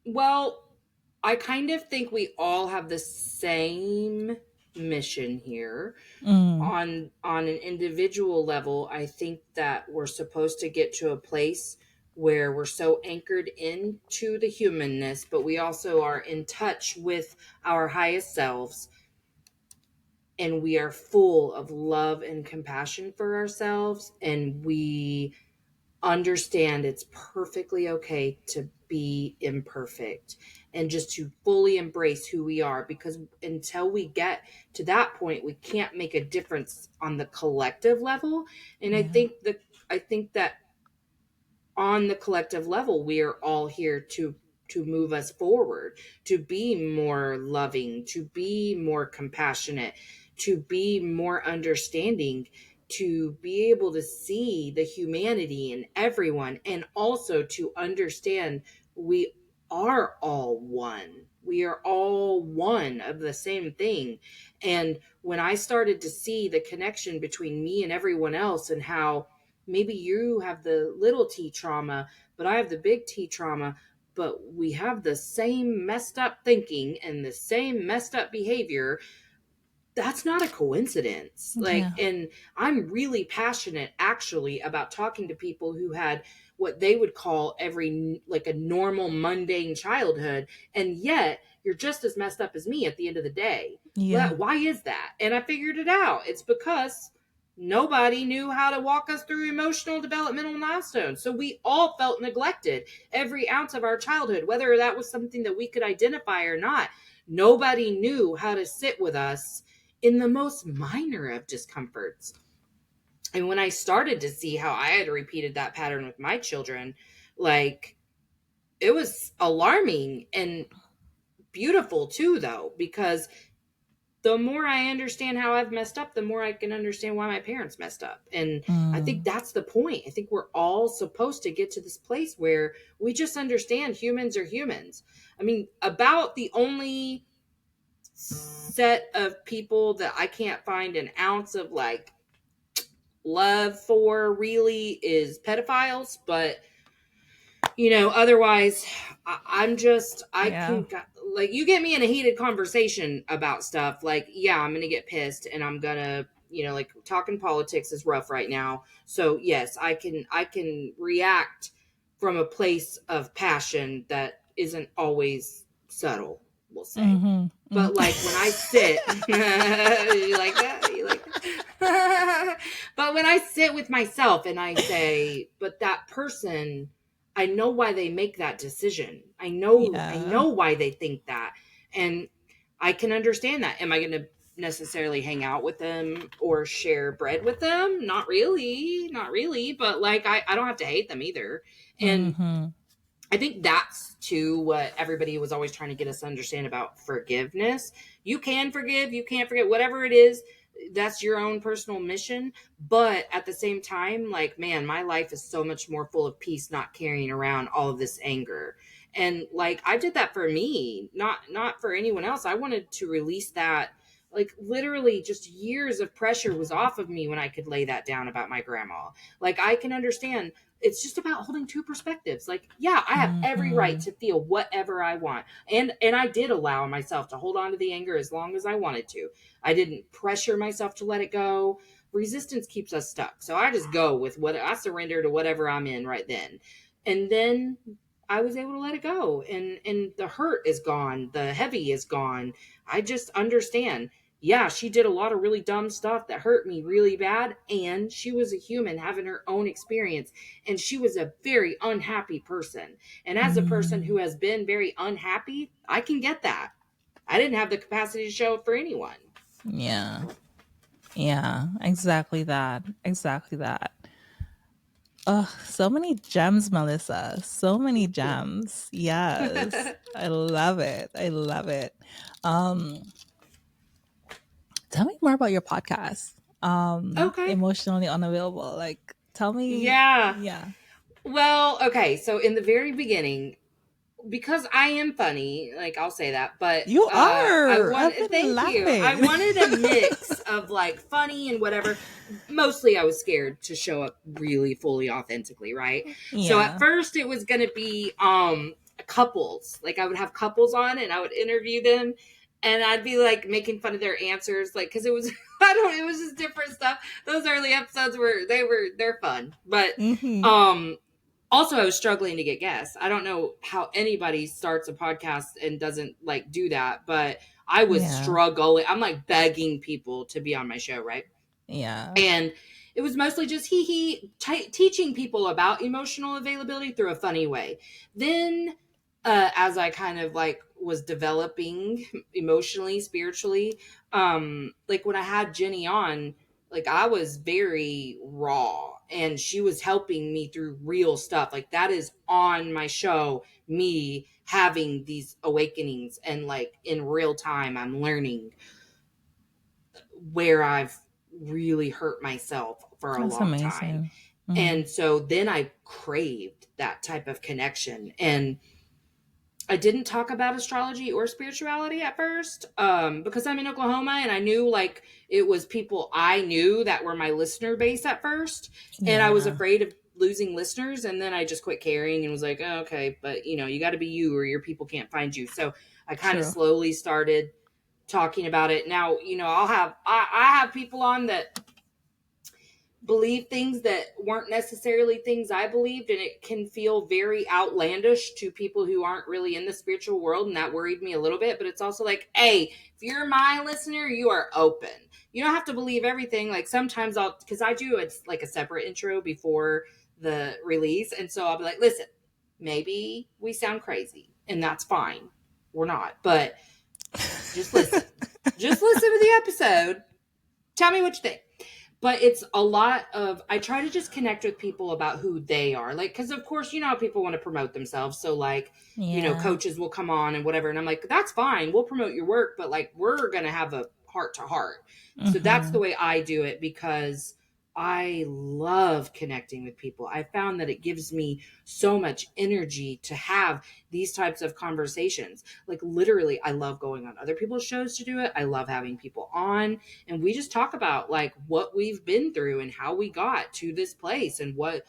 well, I kind of think we all have the same mission here. Mm, On an individual level, I think that we're supposed to get to a place where we're so anchored into the humanness, but we also are in touch with our highest selves, and we are full of love and compassion for ourselves, and we understand it's perfectly okay to be imperfect and just to fully embrace who we are, because until we get to that point, we can't make a difference on the collective level. And yeah. I think that on the collective level, we are all here to move us forward, to be more loving, to be more compassionate, to be more understanding, to be able to see the humanity in everyone, and also to understand we are all one. We are all one of the same thing. And when I started to see the connection between me and everyone else, and how maybe you have the little t trauma, but I have the big T trauma, but we have the same messed up thinking and the same messed up behavior, that's not a coincidence. Like, Yeah. and I'm really passionate actually about talking to people who had what they would call every, like, a normal mundane childhood, and yet you're just as messed up as me at the end of the day. Yeah. Why is that? And I figured it out. It's because nobody knew how to walk us through emotional developmental milestones. So we all felt neglected every ounce of our childhood, whether that was something that we could identify or not. Nobody knew how to sit with us in the most minor of discomforts. And when I started to see how I had repeated that pattern with my children, like, it was alarming and beautiful too, though, because the more I understand how I've messed up, the more I can understand why my parents messed up. And I think Mm. that's the point. I think we're all supposed to get to this place where we just understand humans are humans. I mean, about the only set of people that I can't find an ounce of like love for really is pedophiles, but otherwise, I Yeah. can, like, you get me in a heated conversation about stuff, like, yeah, I'm gonna get pissed and I'm gonna, like, talking politics is rough right now. So yes, I can react from a place of passion that isn't always subtle, we'll say. Mm-hmm. But like when I sit, you like that? You like that? But when I sit with myself and I say, but that person, I know why they make that decision. I Yeah. know why they think that. And I can understand that. Am I going to necessarily hang out with them or share bread with them? Not really. Not really. But like, I don't have to hate them either. And Mm-hmm. I think that's too what everybody was always trying to get us to understand about forgiveness. You can forgive, you can't forget, whatever it is, that's your own personal mission. But at the same time, like, man, my life is so much more full of peace not carrying around all of this anger. And like I did that for me, not for anyone else. I wanted to release that. Like literally just years of pressure was off of me when I could lay that down about my grandma. Like I can understand it's just about holding two perspectives. Like, yeah, I have every right Mm-hmm. to feel whatever I want. And I did allow myself to hold on to the anger as long as I wanted to. I didn't pressure myself to let it go. Resistance keeps us stuck. So I just go with what I surrender to whatever I'm in right then. And then I was able to let it go. And the hurt is gone. The heavy is gone. I just understand. Yeah, she did a lot of really dumb stuff that hurt me really bad. And she was a human having her own experience, and she was a very unhappy person. And as a person Mm. who has been very unhappy, I can get that. I didn't have the capacity to show it for anyone. Yeah. Yeah. Exactly that. Exactly that. Oh, so many gems, Melissa. So many Thank you. gems. Yes. I love it. I love it. Um, Tell me more about your podcast. Okay. Emotionally unavailable. Like, tell me, Yeah. yeah. Well, okay. So in the very beginning, because I am funny, like I'll say that, but You I are. want I've been thank you. I laughing. wanted a mix of like funny and whatever. Mostly I was scared to show up really fully authentically, right? So at Yeah. first it was going to be couples. Like I would have couples on and I would interview them and I'd be like making fun of their answers like cuz it was I don't it was just different stuff. Those early episodes they're fun. But Hmm. um also I was struggling to get guests. I don't know how anybody starts a podcast and doesn't like do that, but I was Yeah. struggling. I'm like begging people to be on my show, right? Yeah. And it was mostly just teaching people about emotional availability through a funny way. Then as I kind of like was developing emotionally, spiritually, like when I had Jenny on, like I was very raw and she was helping me through real stuff. Like that is on my show, me having these awakenings and like in real time I'm learning where I've really hurt myself for a That's long time. amazing. Hmm. And so then I craved that type of connection. And I didn't talk about astrology or spirituality at first because I'm in Oklahoma and I knew like it was people I knew that were my listener base at first. And I was Yeah. afraid of losing listeners. And then I just quit caring and was like, oh, okay, but you got to be you or your people can't find you. So I kind of True. slowly started talking about it. Now, I have people on that believe things that weren't necessarily things I believed, and it can feel very outlandish to people who aren't really in the spiritual world, and that worried me a little bit. But it's also like, hey, if you're my listener, you are open. You don't have to believe everything. Like sometimes because I do it's like a separate intro before the release, and so I'll be like, listen, maybe we sound crazy, and that's fine. We're not, but Just listen. Just listen to the episode. Tell me what you think. But it's a lot of, I try to just connect with people about who they are. Like, because of course, you know how people want to promote themselves. So, like, you know, Yeah. coaches will come on and whatever. And I'm like, that's fine. We'll promote your work. But, like, we're going to have a heart to heart. So that's the Mm-hmm. way I do it because I love connecting with people. I found that it gives me so much energy to have these types of conversations. Like, literally, I love going on other people's shows to do it. I love having people on and we just talk about like what we've been through and how we got to this place and what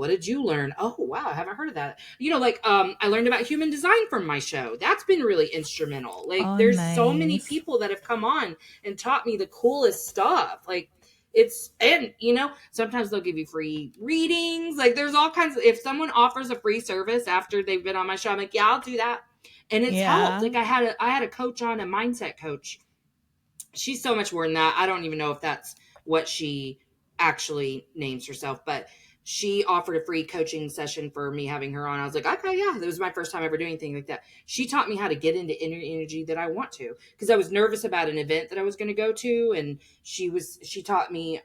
did you learn? Oh wow, I haven't heard of that. You know, like I learned about human design from my show. That's been really instrumental. Like Oh, there's so many nice. people that have come on and taught me the coolest stuff. Like it's and you know sometimes they'll give you free readings. Like there's all kinds of, if someone offers a free service after they've been on my show, I'm like, yeah, I'll do that. And it's helped. Yeah. Like I had a coach on, a mindset coach. She's so much more than that. I don't even know if that's what she actually names herself, but she offered a free coaching session for me having her on. I was like, okay, yeah, that was my first time ever doing anything like that. She taught me how to get into inner energy that I want to, because I was nervous about an event that I was going to go to. And she taught me,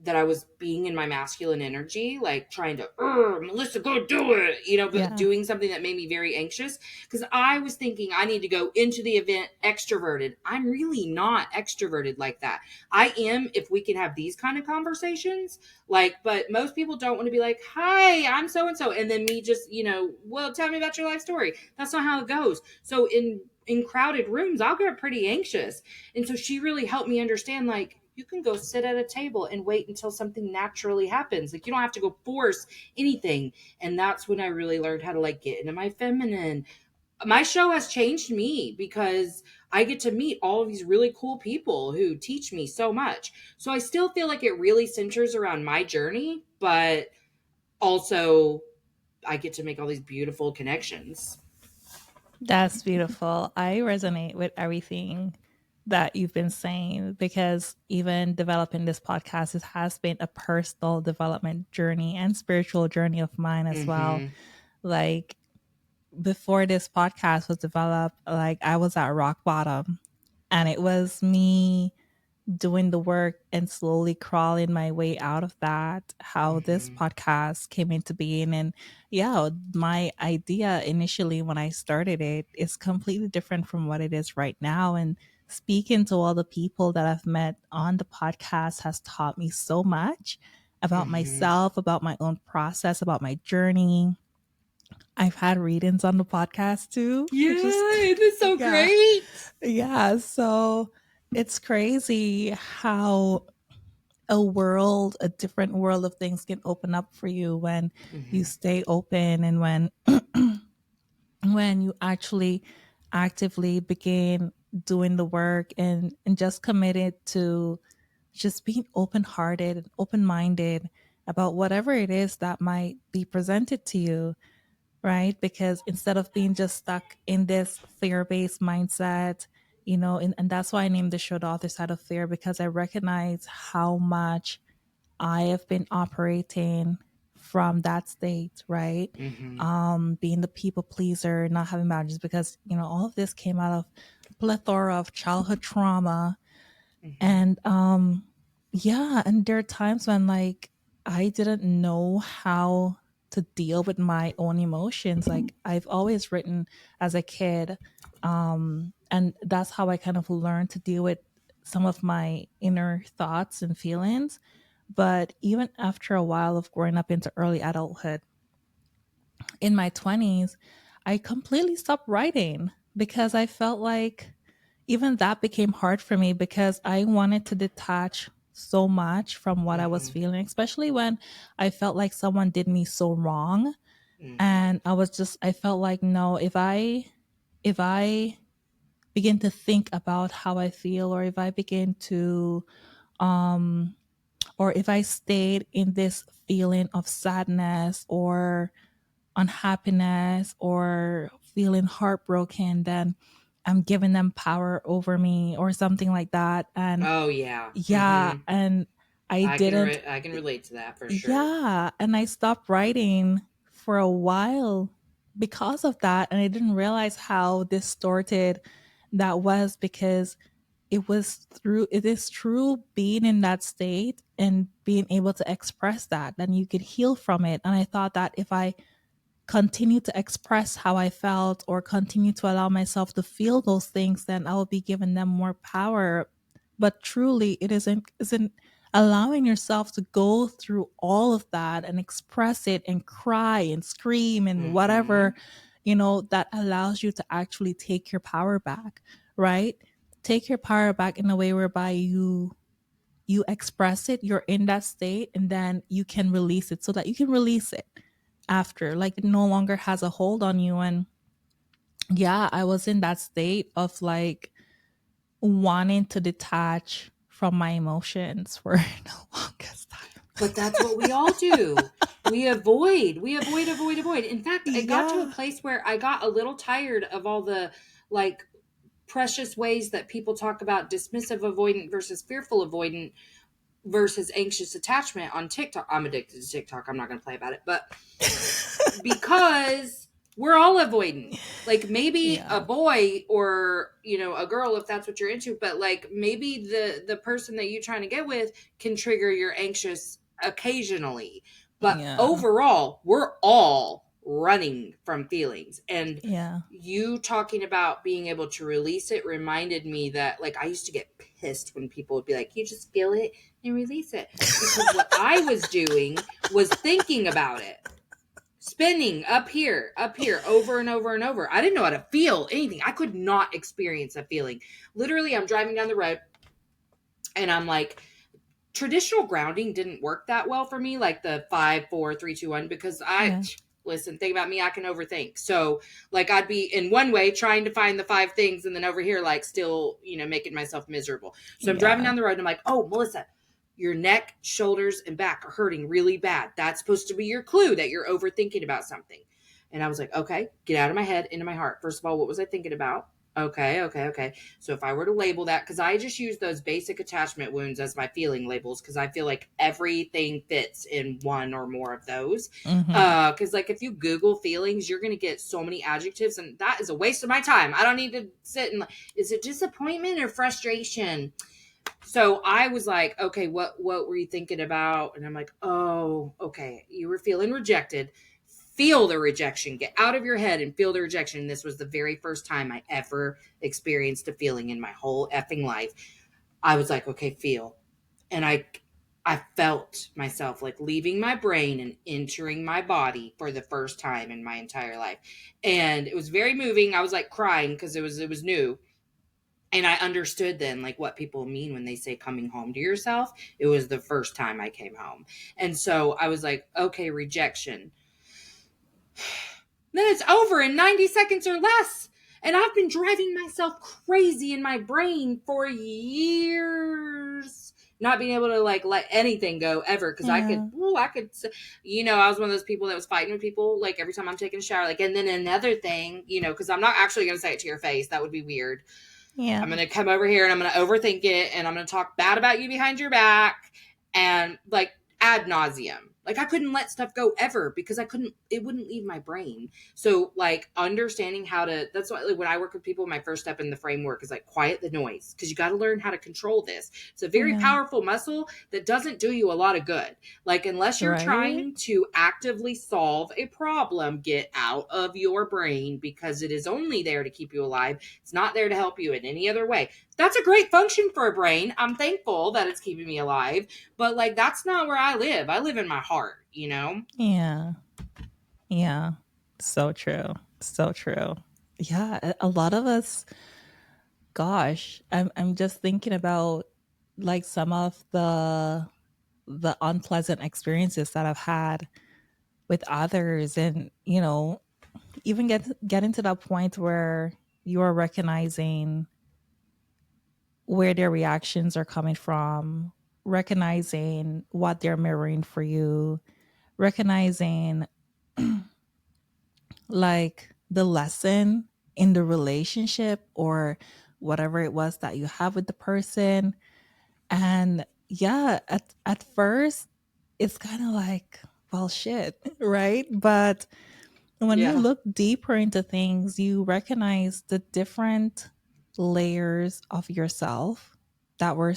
that I was being in my masculine energy, like trying to, Melissa, go do it, you know, but Yeah. doing something that made me very anxious because I was thinking I need to go into the event extroverted. I'm really not extroverted like that. I am if we can have these kind of conversations, like, but most people don't want to be like, hi, I'm so and so. And then me just, you know, well, tell me about your life story. That's not how it goes. So in crowded rooms, I'll get pretty anxious. And so she really helped me understand, like, you can go sit at a table and wait until something naturally happens. Like, you don't have to go force anything. And that's when I really learned how to like get into my feminine. My show has changed me because I get to meet all of these really cool people who teach me so much. So I still feel like it really centers around my journey, but also I get to make all these beautiful connections. That's beautiful. I resonate with everything that you've been saying because even developing this podcast, it has been a personal development journey and spiritual journey of mine as well. Mm-hmm. Like before this podcast was developed, like I was at rock bottom and it was me doing the work and slowly crawling my way out of that, how this Mm-hmm. podcast came into being. And yeah, my idea initially when I started it is completely different from what it is right now. And speaking to all the people that I've met on the podcast has taught me so much about Mm-hmm. myself, about my own process, about my journey. I've had readings on the podcast too, which is, Yeah, it is so yeah, great. yeah. So it's crazy how a different world of things can open up for you when you Mm-hmm. stay open and when when you actually actively begin doing the work and just committed to just being open-hearted and open-minded about whatever it is that might be presented to you, right? Because instead of being just stuck in this fear-based mindset, and that's why I named the show The Other Side of Fear, because I recognize how much I have been operating from that state, right? Mm-hmm. Being the people pleaser, not having boundaries, because all of this came out of plethora of childhood trauma, Mm-hmm. and yeah, and there are times when like I didn't know how to deal with my own emotions. Like I've always written as a kid, and that's how I kind of learned to deal with some of my inner thoughts and feelings. But even after a while of growing up into early adulthood, in my 20s, I completely stopped writing because I felt like even that became hard for me because I wanted to detach so much from what I was Mm-hmm. feeling, especially when I felt like someone did me so wrong. Mm-hmm. And I felt like, no, if I begin to think about how I feel, or if I begin to um or if I stayed in this feeling of sadness or unhappiness or feeling heartbroken, then I'm giving them power over me or something like that. And Oh yeah. yeah, Mm-hmm. and I didn't, I can relate to that for sure. yeah, and I stopped writing for a while because of that. And I didn't realize how distorted that was because it is through being in that state and being able to express that, then you could heal from it. And I thought that if I continue to express how I felt or continue to allow myself to feel those things, then I will be giving them more power. But truly, it isn't allowing yourself to go through all of that and express it and cry and scream and Mm-hmm. whatever, that allows you to actually take your power back, right? Take your power back in a way whereby you express it, you're in that state, and then you can release it so that you can release it after, like it no longer has a hold on you. And yeah, I was in that state of like wanting to detach from my emotions for the longest time. But that's what we all do. We avoid. In fact, it got to a Yeah. place where I got a little tired of all the like precious ways that people talk about dismissive avoidant versus fearful avoidant versus anxious attachment on TikTok. I'm addicted to TikTok. I'm not going to play about it, but because we're all avoidant. Like maybe a Yeah. boy or a girl if that's what you're into, but like maybe the person that you're trying to get with can trigger your anxious occasionally. But Yeah. overall, we're all running from feelings. And Yeah. you talking about being able to release it reminded me that like I used to get pissed when people would be like, you just feel it and release it. Because what I was doing was thinking about it, spinning up here, over and over and over. I didn't know how to feel anything. I could not experience a feeling. Literally, I'm driving down the road and I'm like, traditional grounding didn't work that well for me, like the 5, 4, 3, 2, 1, because Yeah. listen, think about me, I can overthink. So like I'd be in one way trying to find the 5 things and then over here like still, making myself miserable. So I'm driving Yeah. down the road and I'm like, oh, Melissa, your neck, shoulders, and back are hurting really bad. That's supposed to be your clue that you're overthinking about something. And I was like, okay, get out of my head, into my heart. First of all, what was I thinking about? Okay. So if I were to label that, because I just use those basic attachment wounds as my feeling labels, because I feel like everything fits in one or more of those. Mm-hmm. Because like if you Google feelings, you're gonna get so many adjectives, and that is a waste of my time. I don't need to sit and is it disappointment or frustration? So I was like, okay, what were you thinking about? And I'm like, oh, okay, you were feeling rejected. Feel the rejection. Get out of your head and feel the rejection. And this was the very first time I ever experienced a feeling in my whole effing life. I was like, okay, feel. And I felt myself like leaving my brain and entering my body for the first time in my entire life. And it was very moving. I was like crying because it was new, and I understood then like what people mean when they say coming home to yourself. It was the first time I came home. And so I was like, okay, rejection. Then it's over in 90 seconds or less. And I've been driving myself crazy in my brain for years, not being able to like let anything go ever. Cause Yeah. I was one of those people that was fighting with people like every time I'm taking a shower, like, and then another thing, cause I'm not actually going to say it to your face. That would be weird. I'm Yeah. going to come over here and I'm going to overthink it and I'm going to talk bad about you behind your back and like ad nauseum. Like I couldn't let stuff go ever because it wouldn't leave my brain. So like understanding that's why like, when I work with people, my first step in the framework is like quiet the noise, because you got to learn how to control this. It's a very Yeah. powerful muscle that doesn't do you a lot of good. Like unless you're Right. trying to actively solve a problem, get out of your brain, because it is only there to keep you alive. It's not there to help you in any other way. That's a great function for a brain. I'm thankful that it's keeping me alive, but like that's not where I live. I live in my heart. Yeah. Yeah. So true. So true. Yeah, a lot of us, gosh, I'm just thinking about like some of the unpleasant experiences that I've had with others, and even getting to that point where you are recognizing where their reactions are coming from, recognizing what they're mirroring for you, recognizing like the lesson in the relationship or whatever it was that you have with the person. And yeah, at first it's kind of like, well, shit, right? But when you Yeah. look deeper into things, you recognize the different layers of yourself that were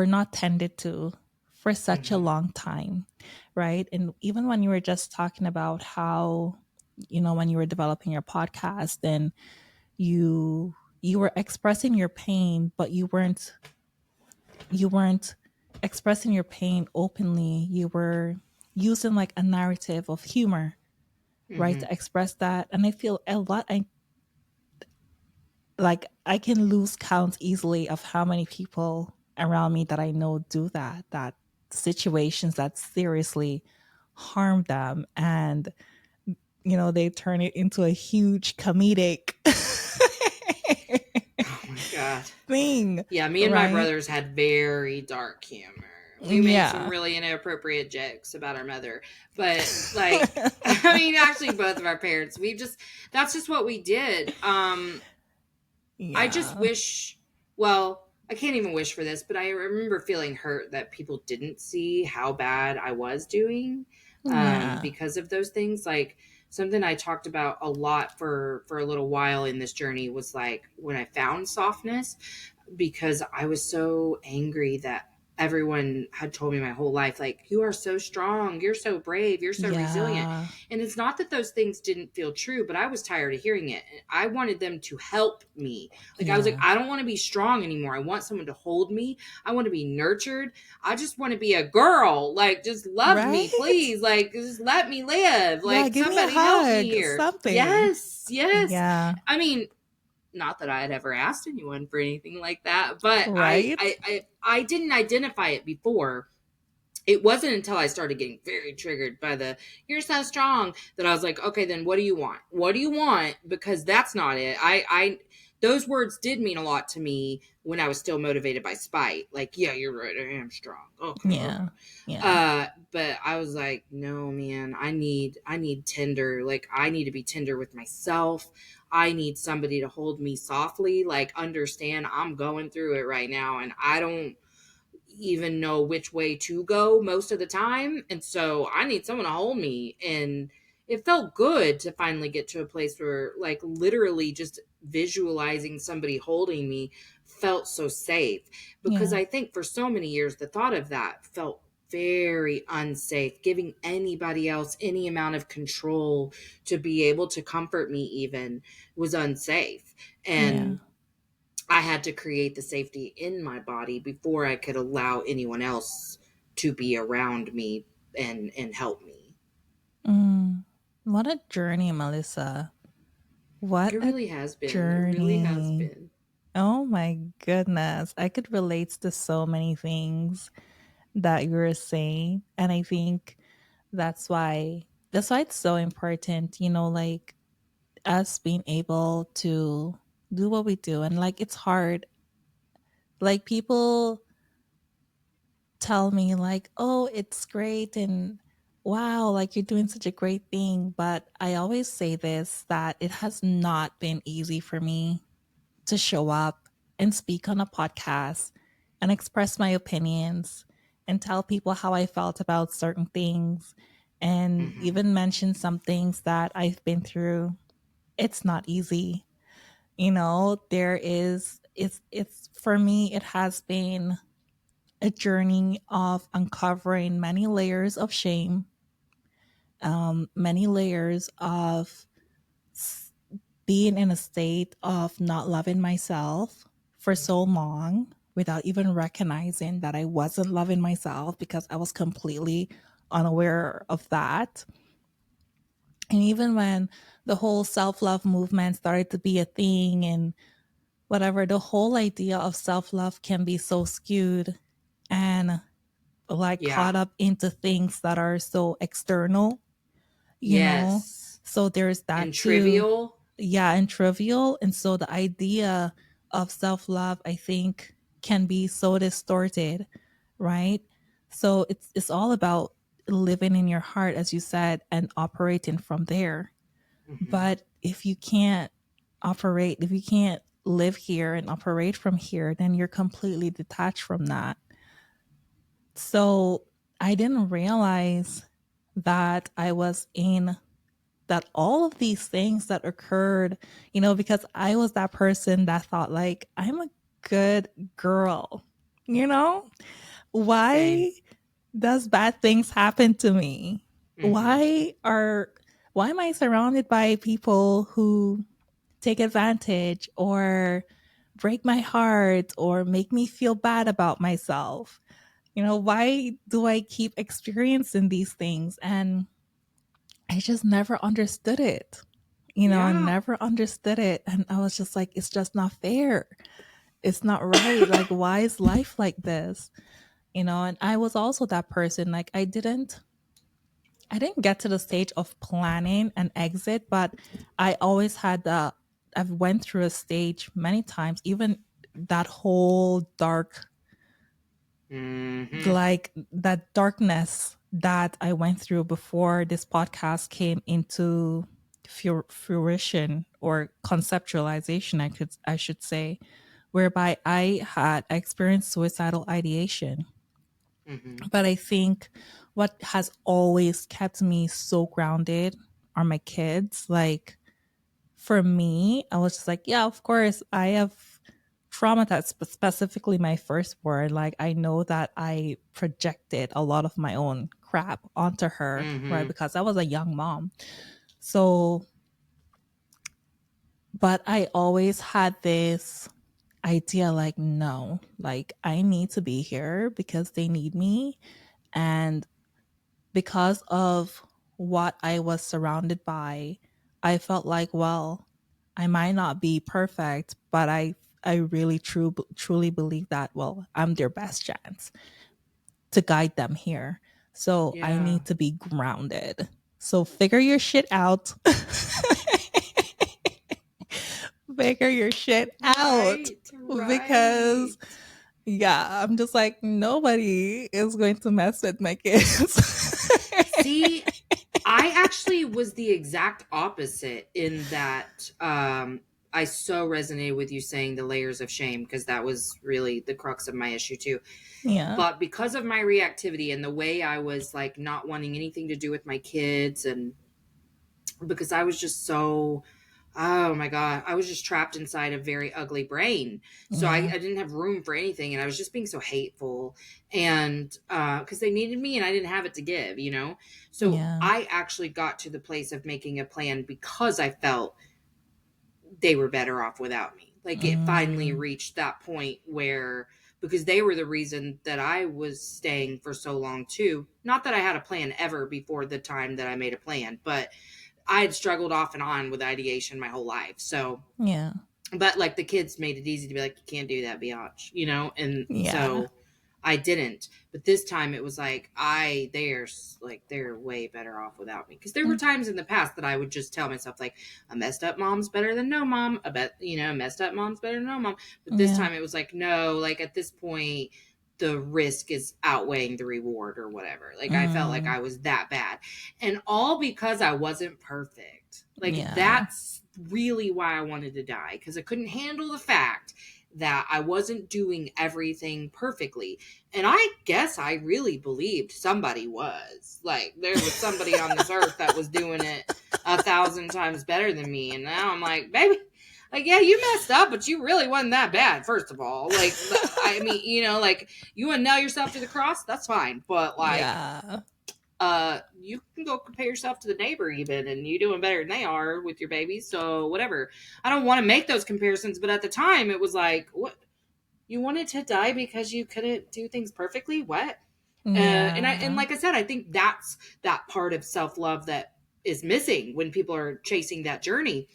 not tended to for such a Mm-hmm. long time, right? And even when you were just talking about how, when you were developing your podcast and you were expressing your pain, but you weren't expressing your pain openly. You were using like a narrative of humor, right, Mm-hmm. to express that. And I feel a lot, I can lose count easily of how many people around me that I know do that situations that seriously harm them, and they turn it into a huge comedic Oh my God. thing, Yeah, me and my right? brothers had very dark humor. We made some Yeah. really inappropriate jokes about our mother. But like I mean actually both of our parents, that's just what we did. I just Yeah. wish, well, I can't even wish for this, but I remember feeling hurt that people didn't see how bad I was doing Yeah. because of those things. Like something I talked about a lot for a little while in this journey was like when I found softness, because I was so angry that everyone had told me my whole life, like, you are so strong, you're so brave, you're so resilient. Yeah. And it's not that those things didn't feel true, but I was tired of hearing it. I wanted them to help me. Like, I was like, Yeah. I don't want to be strong anymore. I want someone to hold me. I want to be nurtured. I just want to be a girl. Like, just love me, Right? please. Like, just let me live. Yeah, Like, give me a somebody help me hug, here. something. Yes, yes. Yeah. I mean, not that I had ever asked anyone for anything like that, but Right? I didn't identify it before. It wasn't until I started getting very triggered by the "you're so strong" that I was like, okay, then what do you want? What do you want? Because that's not it. I those words did mean a lot to me when I was still motivated by spite. Like, yeah, you're right, I am strong. Okay. Yeah. Yeah. But I was like, no, man, I need tender. Like, I need to be tender with myself. I need somebody to hold me softly, like, understand I'm going through it right now and I don't even know which way to go most of the time. And so I need someone to hold me. And it felt good to finally get to a place where, like, literally just visualizing somebody holding me felt so safe. Because Yeah. I think for so many years, the thought of that felt very unsafe. Giving anybody else any amount of control to be able to comfort me, even, was unsafe. Yeah. And I had to create the safety in my body before I could allow anyone else to be around me and help me. Mm. What a journey, Melissa. What It a really has been. It really has journey. been. Oh my goodness. I could relate to so many things that you were saying. And I think that's why it's so important, like us being able to do what we do. And like it's hard. Like people tell me like, "Oh, it's great," and wow, like you're doing such a great thing, but I always say this, that it has not been easy for me to show up and speak on a podcast and express my opinions and tell people how I felt about certain things and Hmm. even mention some things that I've been through. It's not easy. It's for me, it has been a journey of uncovering many layers of shame, many layers of s- being in a state of not loving myself for so long without even recognizing that I wasn't loving myself because I was completely unaware of that. And even when the whole self love movement started to be a thing and whatever, the whole idea of self love can be so skewed and like Yeah. caught up into things that are so external, you know? Yes. So there's And that too. trivial. Yeah, and trivial. And so the idea of self love, I think, can be so distorted, right? So it's all about living in your heart, as you said, and operating from there. Hmm. But if you can't live here and operate from here, then you're completely detached from that. So I didn't realize that I was in that all of these things that occurred, you know, because I was that person that thought like I'm a good girl, you know? Same. Why does bad things happen to me? Mm-hmm. Why am I surrounded by people who take advantage or break my heart or make me feel bad about myself? You know, why do I keep experiencing these things? And I just never understood it. You know, I Yeah. never understood it. And I was just like, it's just not fair. It's not right. Like, why is life like this? You know, and I was also that person. Like, I didn't get to the stage of planning an exit, but I always had I've went through a stage many times, even that whole dark, Mm-hmm. like that darkness that I went through before this podcast came into fruition or conceptualization, I should say, whereby I had experienced suicidal ideation. Mm-hmm. But I think what has always kept me so grounded are my kids. Like for me, I was just like, yeah, of course, I have trauma that's specifically my firstborn. Like I know that I projected a lot of my own crap onto her, right? Mm-hmm. Because I was a young mom. So, but I always had this idea like, no, like I need to be here because they need me. And because of what I was surrounded by, I felt like, well, I might not be perfect, but I really truly believe that, well, I'm their best chance to guide them here. So I Yeah. need to be grounded. So figure your shit out. Figure your shit out. Right. Right. Because yeah, I'm just like, nobody is going to mess with my kids. See, I actually was the exact opposite in that I so resonated with you saying the layers of shame because that was really the crux of my issue too. Yeah. But because of my reactivity and the way I was like not wanting anything to do with my kids, and because I was just so, oh my God, I was just trapped inside a very ugly brain. So Yeah. I didn't have room for anything. And I was just being so hateful. And because they needed me and I didn't have it to give, you know? So Yeah. I actually got to the place of making a plan because I felt they were better off without me. Like it finally Mm, reached that point where, because they were the reason that I was staying for so long too. Not that I had a plan ever before the time that I made a plan, but I had struggled off and on with ideation my whole life. So, yeah. but like the kids made it easy to be like, you can't do that, biatch, you know? And Yeah. so I didn't. But this time it was like, they're way better off without me. Because there were Mm, times in the past that I would just tell myself, like, a messed up mom's better than no mom. I bet, messed up mom's better than no mom. But this yeah. time it was like, no, like at this point, the risk is outweighing the reward or whatever. Like I felt like Mm, I was that bad. And all because I wasn't perfect. Like yeah. that's really why I wanted to die, because I couldn't handle the fact that I wasn't doing everything perfectly. And I guess I really believed somebody was. Like there was somebody on this earth that was doing it 1,000 times better than me. And now I'm like, baby, like, yeah, you messed up, but you really wasn't that bad, first of all. Like, I mean, like, you want to nail yourself to the cross? That's fine. But, like, Yeah. you can go compare yourself to the neighbor even, and you doing better than they are with your babies. So, whatever. I don't want to make those comparisons, but at the time, it was like, what? You wanted to die because you couldn't do things perfectly? What? And Yeah. like I said, I think that's that part of self love that is missing when people are chasing that journey.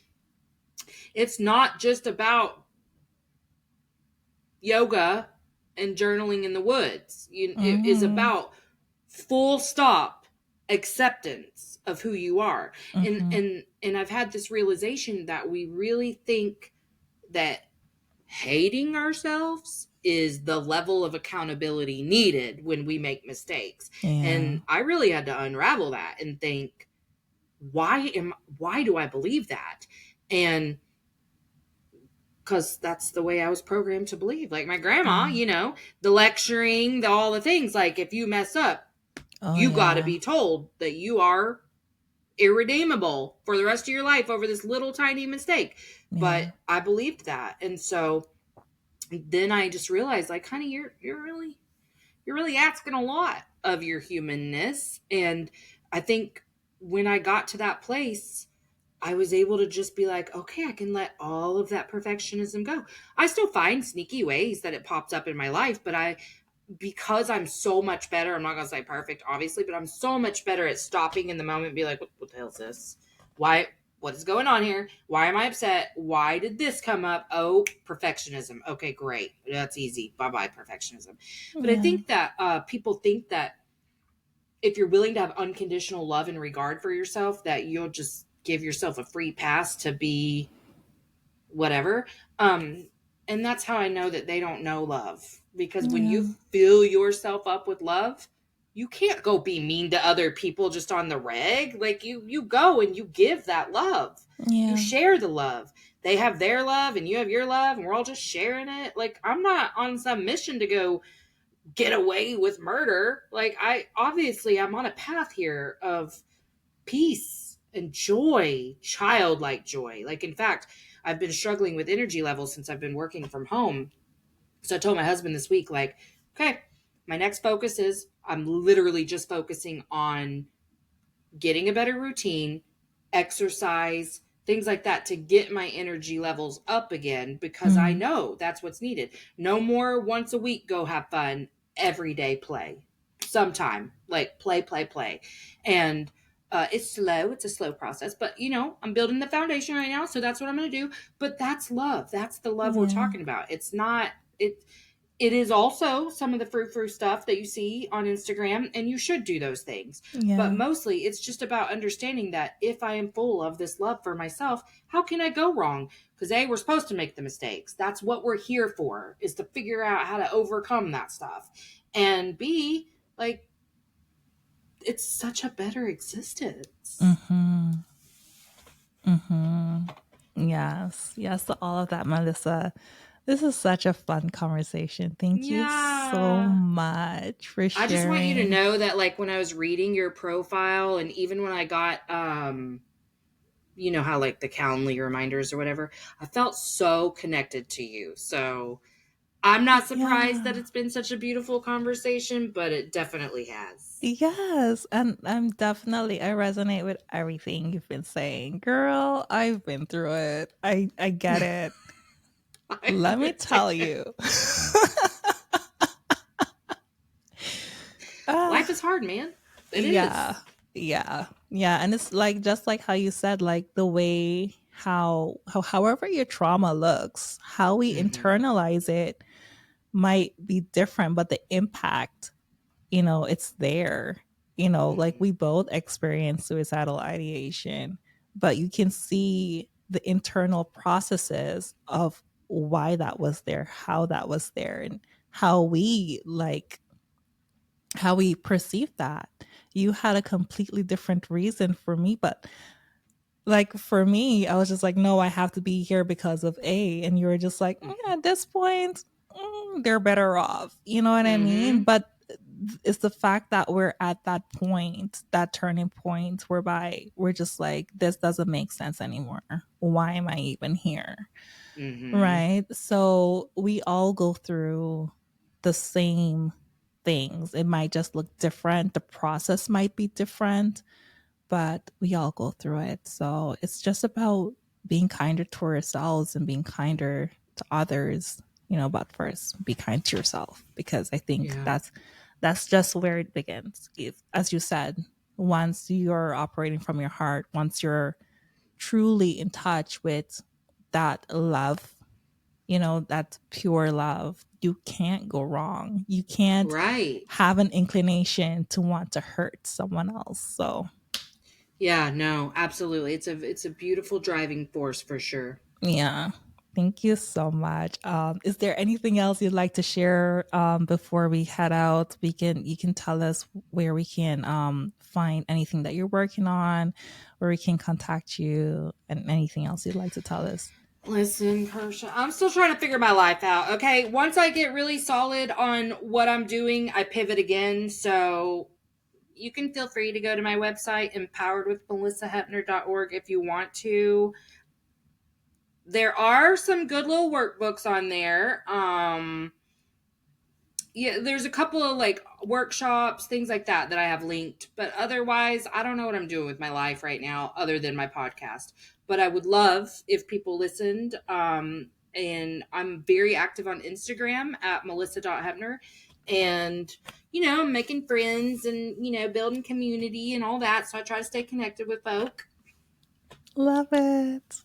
It's not just about yoga and journaling in the woods. It is Mm-hmm. about full stop acceptance of who you are. And Mm-hmm. and and I've had this realization that we really think that hating ourselves is the level of accountability needed when we make mistakes. Yeah. And I really had to unravel that and think, why do I believe that? And because that's the way I was programmed to believe. Like my grandma, Yeah. the lecturing, all the things. Like if you mess up, Oh you got to yeah. be told that you are irredeemable for the rest of your life over this little tiny mistake. Yeah. But I believed that. And so then I just realized, like, honey, you're really asking a lot of your humanness. And I think when I got to that place, I was able to just be like, okay, I can let all of that perfectionism go. I still find sneaky ways that it pops up in my life, but because I'm so much better, I'm not going to say perfect, obviously, but I'm so much better at stopping in the moment and be like, what the hell is this? Why? What is going on here? Why am I upset? Why did this come up? Oh, perfectionism. Okay, great. That's easy. Bye-bye, perfectionism. But I think that people think that if you're willing to have unconditional love and regard for yourself, that you'll just give yourself a free pass to be whatever. And that's how I know that they don't know love. Because when you fill yourself up with love, you can't go be mean to other people just on the reg. Like you go and you give that love. You share the love. They have their love and you have your love and we're all just sharing it. Like, I'm not on some mission to go get away with murder. Like, I'm on a path here of peace and joy, childlike joy. Like, in fact, I've been struggling with energy levels since I've been working from home. So I told my husband this week, like, okay, my next focus is I'm literally just focusing on getting a better routine, exercise, things like that to get my energy levels up again, because I know that's what's needed. No more once a week, go have fun, every day play. Sometime, like play. And it's slow. It's a slow process, but I'm building the foundation right now. So that's what I'm going to do. But that's love. That's the love we're talking about. It's not, it is also some of the frou-frou stuff that you see on Instagram, and you should do those things. But mostly it's just about understanding that if I am full of this love for myself, how can I go wrong? Because A, we're supposed to make the mistakes. That's what we're here for, is to figure out how to overcome that stuff. And B, like, it's such a better existence. Yes to all of that, Melissa. This is such a fun conversation. Thank you so much for sharing. I just want you to know that, like, when I was reading your profile, and even when I got how, like, the Calendly reminders or whatever, I felt so connected to you. So I'm not surprised that it's been such a beautiful conversation, but it definitely has. Yes, and I resonate with everything you've been saying. Girl, I've been through it. I get it. Let me tell you. Life is hard, man. It is. Yeah. And it's like, just like how you said, like, the way however your trauma looks, how we internalize it might be different, but the impact, it's there. Like, we both experience suicidal ideation, but you can see the internal processes of why that was there, how that was there, and how we perceive that. You had a completely different reason for me, but like, for me, I was just like, no, I have to be here because of A. And you were just like, at this point, they're better off. You know what I mean? But it's the fact that we're at that point, that turning point, whereby we're just like, this doesn't make sense anymore. Why am I even here? Right? So we all go through the same things. It might just look different. The process might be different, but we all go through it. So it's just about being kinder to ourselves and being kinder to others, but first be kind to yourself, because I think that's just where it begins. As you said, once you're operating from your heart, once you're truly in touch with that love, that pure love, you can't go wrong. You can't have an inclination to want to hurt someone else. So yeah, no, absolutely. It's a beautiful driving force for sure. Yeah. Thank you so much. Is there anything else you'd like to share before we head out? You can tell us where we can find anything that you're working on, where we can contact you, and anything else you'd like to tell us. Listen, Kertia, I'm still trying to figure my life out. Okay, once I get really solid on what I'm doing, I pivot again. So you can feel free to go to my website, empoweredwithmelisahepner.org, if you want to. There are some good little workbooks on there. Yeah, there's a couple of like workshops, things like that I have linked, but otherwise I don't know what I'm doing with my life right now other than my podcast. But I would love if people listened. And I'm very active on Instagram at melissa.hepner, and I'm making friends and building community and all that, so I try to stay connected with folk. Love it.